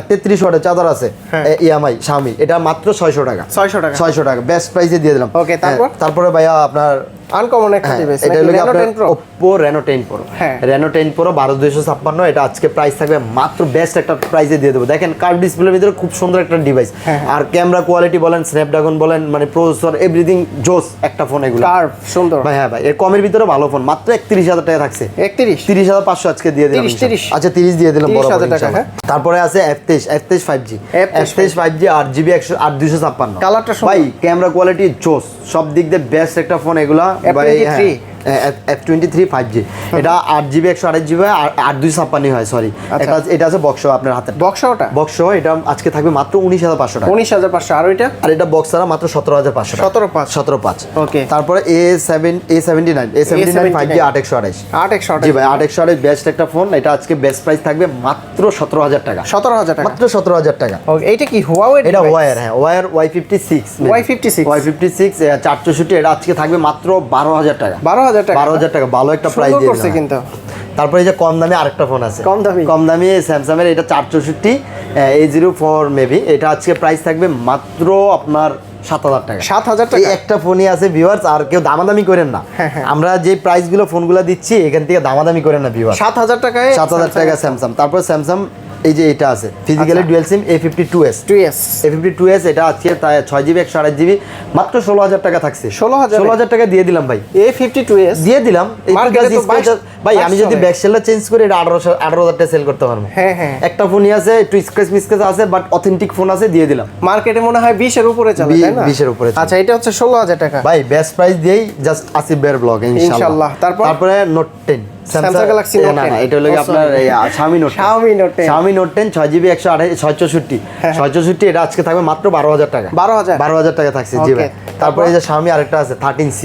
33 ওয়াটের চার্জার আছে ইএমআই Xiaomi, এটা মাত্র 600 টাকা। 600 টাকা বেস্ট প্রাইসে দিয়ে দিলাম। ওকে, তারপরে ভাইয়া আপনার আনকমন একটা ডিভাইস, এটা হলো আপনার Oppo Reno 10 Pro। Reno 10 Pro 12256, এটা আজকে প্রাইস থাকবে মাত্র বেস্ট একটা প্রাইসে দিয়ে দেবো। দেখেন কার্ভ ডিসপ্লের ভিতরে খুব সুন্দর একটা ডিভাইস, আর ক্যামেরা কোয়ালিটি বলেন, স্ন্যাপড্রাগন বলেন, মানে প্রসেসর এভরিথিং জোস একটা ফোন এগুলো। কার্ভ সুন্দর ভাই। হ্যাঁ ভাই, এর কমের ভিতরে ভালো ফোন, মাত্র 31000 টাকা থাকছে। 30,500 আজকে দিয়ে দিলাম। 30 আচ্ছা 30 দিয়ে দিলাম বড় টাকা। তারপরে আছে F23 5G, F23 5G 8GB 8256। কালারটা ভাই ক্যামেরা কোয়ালিটি জোস, সব দিক দিয়ে বেস্ট একটা ফোন এগুলা ভাই। F23 5G, এটা 8GB 128GB 8256 হয়, সরি। এটা আছে বক্স আপনার হাতে, বক্স এটা আজকে থাকবে মাত্র 19500 টাকা। 19500। আর ওইটা? আর এটা বক্স ছাড়া মাত্র 17500 টাকা। 17500। ওকে। তারপরে A79 5G 8128। জি ভাই 8128 বেস্ট একটা ফোন, এটা আজকে বেস্ট প্রাইস থাকবে মাত্র 17000 টাকা। 17000 টাকা, মাত্র 17000 টাকা। ওকে। এইটা কি Huawei? এটা ওয়্যার, হ্যাঁ ওয়্যার Y56 464, এটা আজকে থাকবে মাত্র 12000 টাকা। 12000 টাকা, ভালো একটা প্রাইস দিয়ে দিলাম কিন্তু। তারপরে এই যে কম দামে আরেকটা ফোন আছে, কম দামি স্যামসাং এর, এটা 464 A04 মেবি, এটা আজকে প্রাইস থাকবে মাত্র আপনার 7000 টাকা। 7000 টাকা একটা ফোনই আছে ভিউয়ার্স, আর কেউ দামাদামি করেন না। আমরা যে প্রাইস গুলো ফোনগুলো দিচ্ছি এখান থেকে দামাদামি করেন না ভিউয়ার্স। 7000 টাকায় 7000 টাকা স্যামসাং। তারপর স্যামসাং এই যে এটা আছে ফিজিক্যালি ডুয়াল সিম A52s, এটা আজকে 6GB 128GB মাত্র 16000 টাকা থাকছে। 16000 টাকা দিয়ে দিলাম ভাই। A52s দিয়ে দিলাম। ভাই আমি যদি ব্যাক সেলটা চেঞ্জ করে এটা 18000 টাকা সেল করতে পারবো। একটা ফোনই আছে একটু স্ক্র্যাচ মিসক্র্যাচ আছে, বাট অথেন্টিক ফোন আছে, দিয়ে দিলাম। মার্কেটে মনে হয় 20 এর উপরে চলে, তাই না? 20 এর উপরে। আচ্ছা এটা হচ্ছে 16000 টাকা ভাই বেস্ট প্রাইস দিয়েই জাস্ট আসিফ ভাইয়ের ব্লগ ইনশাআল্লাহ। তারপরে নোট 10 Samsung Galaxy Note 10, না এটা হলো আপনার Xiaomi Note 10 6GB 128 এটা আজকে থাকবে মাত্র 12000 টাকা। 12000 টাকা থাকছে। জি ভাই। তারপরে এই যে Xiaomi আরেকটা আছে 13C,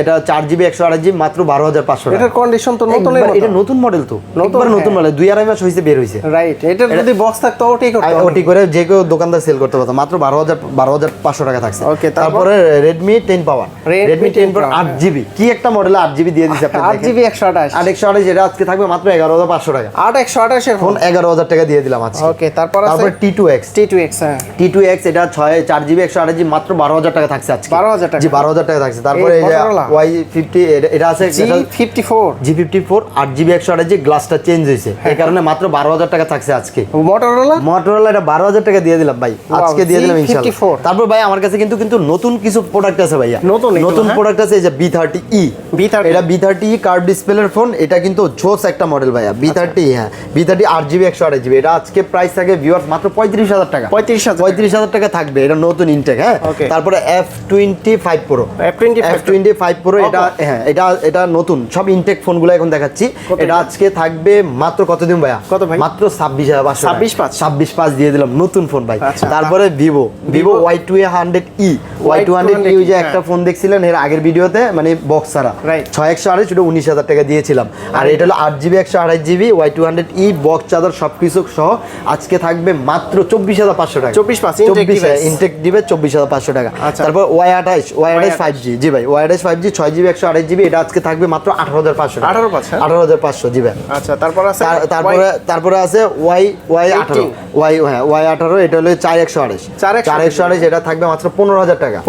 এটা 4GB 128GB মাত্র 12500 টাকা। এটার কন্ডিশন তো নতুনের মতো, এটা নতুন মডেল তো, একবার নতুন মডেল, 2.5 মাস হইছে বের হইছে। রাইট, এটা যদি বক্স থাকতো ওটি করে যে কেউ দোকানদার সেল করতে পারতো, মাত্র 12500 টাকা থাকছে। ওকে। তারপরে Redmi 10 Power, Redmi 10 Power 8GB, কি একটা মডেল 8GB দিয়ে দিছে আপনি। 8GB 128, এটা আজকে থাকবে মাত্র 11500 টাকা। 128 এর ফোন 11000 টাকা দিয়ে দিলাম আজকে। ওকে। তারপর T2X, T2X এটা 4GB 128GB মাত্র 12000 টাকা থাকছে আজকে। 12000 টাকা। জি 12000 টাকা থাকছে। তারপরে এই যে Y50 এটা আছে G54 8GB 128GB, গ্লাসটা চেঞ্জ হইছে, এই কারণে মাত্র 12000 টাকা থাকছে আজকে। Motorola এটা 12000 টাকা দিয়ে দিলাম ভাই, আজকে দিয়ে দিলাম ইনশাআল্লাহ। তারপর ভাই আমার কাছে কিন্তু নতুন কিছু প্রোডাক্ট আছে ভাইয়া, নতুন প্রোডাক্ট আছে। এই যে B30e, এটা B30e কার্ভ ডিসপ্লের ফোন, এটা কিন্তু জোস একটা মডেল ভাইয়া। B30, হ্যাঁ B30 8GB 128GB, এটা আজকে প্রাইস থাকে ভিউয়ার্স মাত্র 35000 টাকা। 35000 টাকা থাকবে, এটা নতুন ইনটেক। হ্যাঁ। তারপরে F25 Pro, এটা হ্যাঁ এটা নতুন সব ইনটেক ফোনগুলো এখন দেখাচ্ছি। এটা আজকে থাকবে মাত্র কত দিন ভাইয়া? কত ভাই? মাত্র 26500 দিয়ে দিলাম, নতুন ফোন ভাই। তারপরে Vivo Y200e, ওই যে একটা ফোন দেখছিলেন এর আগের ভিডিওতে, মানে বক্স ছাড়া 6128, ওটা 19000 টাকা দিয়েছিলাম। আর এটা হলো 8GB 128GB Y200e box charger সবকিছু সহ আজকে থাকবে মাত্র 24500 টাকা। 24 ইনটেক দিবে 24500 টাকা। তারপর Y28 5G, জি ভাই Y28 5G 6GB 128GB, এটা আজকে থাকবে মাত্র 18500 টাকা। 18500 জি ভাই। আচ্ছা তারপরে আছে Y18, Y18 এটা হলো 4128, এটা থাকবে মাত্র 15000 টাকা।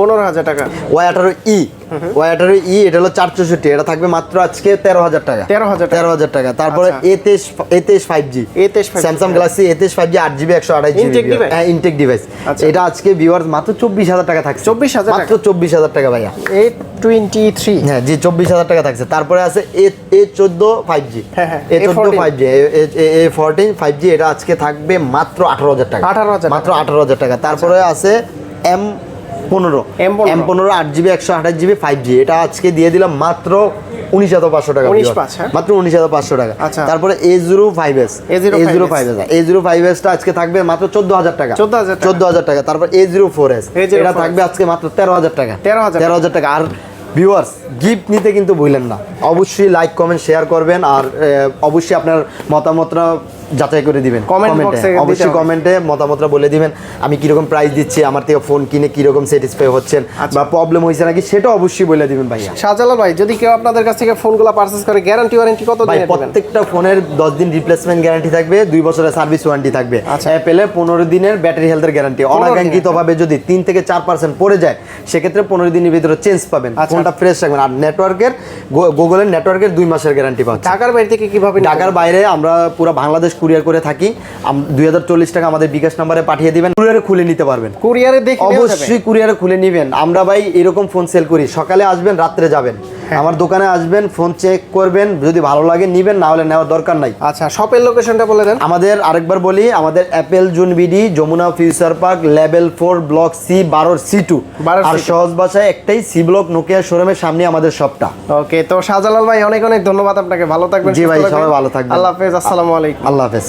Y18e এটা হলো 464, এটা থাকবে মাত্র আজকে 13000 টাকা। 13000 টাকা। তারপরে A23 5G, Samsung Galaxy A23 5G 8GB 128GB intact device, এটা আজকে ভিউয়ার্স মাত্র 24000 টাকা থাকছে। মাত্র 24000 টাকা ভাইয়া। A23, হ্যাঁ জি 24000 টাকা থাকছে। তারপরে আছে A14 5G, A14 5G, A14 5G, এটা আজকে থাকবে মাত্র 18000 টাকা। মাত্র 18000 টাকা। তারপরে আছে M15 8GB 128GB 5G, এটা আজকে দিয়ে দিলাম মাত্র 19500 টাকা। মাত্র 19500 টাকা। তারপরে A05s, A05s টা আজকে থাকবে মাত্র 14000 টাকা। 14000 টাকা। তারপর A04s, এটা থাকবে আজকে মাত্র 13000 টাকা। 13000 টাকা। আর ভিউয়ার্স গিফট নিতে কিন্তু ভুলেন না, অবশ্যই লাইক কমেন্ট শেয়ার করবেন, আর অবশ্যই আপনার মতামতটা যাচাই করে দিবেন কমেন্টে, অবশ্যই কমেন্টে মতামতটা বলে দিবেন আমি কিরকম প্রাইস দিচ্ছি, আমার থেকে ফোন কিনে কিরকম স্যাটিসফাই হচ্ছেন বা প্রবলেম হয়েছে নাকি সেটা অবশ্যই বলে দিবেন ভাইয়া। শাহজালাল ভাই যদি কেউ আপনাদের কাছ থেকে ফোনগুলো পারচেজ করে গ্যারান্টি ওয়ারেন্টি কত দিন দিবেন? প্রত্যেকটা ফোনের 10 দিন রিপ্লেসমেন্ট গ্যারান্টি থাকবে, 2 বছরের সার্ভিস ওয়ারেন্টি থাকবে। অ্যাপেলে 15 দিনের ব্যাটারি হেলথের গ্যারান্টি। অনাকাঙ্ক্ষিতভাবে যদি 3 থেকে 4% পড়ে যায় সেক্ষেত্রে 15 দিনের ভিতরে চেঞ্জ পাবেন, ফোনটা ফ্রেশ রাখবেন। আর নেটওয়ার্কের গুগলের নেটওয়ার্কের 2 মাসের গ্যারান্টি পাচ্ছেন। ঢাকার বাইরে থেকে কিভাবে? ঢাকার বাইরে আমরা পুরো বাংলাদেশ কুরিয়ার করে থাকি। 2040 টাকা আমাদের বিকাশ নাম্বারে পাঠিয়ে দিবেন, কুরিয়ারে খুলে নিতে পারবেন। কুরিয়ারে দেখে অবশ্যই কুরিয়ারে খুলে নেবেন। আমরা ভাই এরকম ফোন সেল করি, সকালে আসবেন রাত্রে যাবেন, আমার দোকানে আসবেন, ফোন চেক করবেন, যদি ভালো লাগে নিবেন, না হলে নেওয়ার দরকার নাই। আচ্ছা, শপের লোকেশনটা বলে দেন। আমাদের আরেকবার বলি, আমাদের Apple zone BD Jamuna future park level 4 block C 12C2। আর সহজ ভাষায় একটাই, সি ব্লক নোকিয়া শোরুমের সামনে আমাদের শপটা। ওকে, তো শাহজালাল ভাই অনেক অনেক ধন্যবাদ আপনাকে, ভালো থাকবেন। জি ভাই, সবাই ভালো থাকবেন। আল্লাহ হাফেজ, আসসালামু আলাইকুম। আল্লাহ হাফেজ।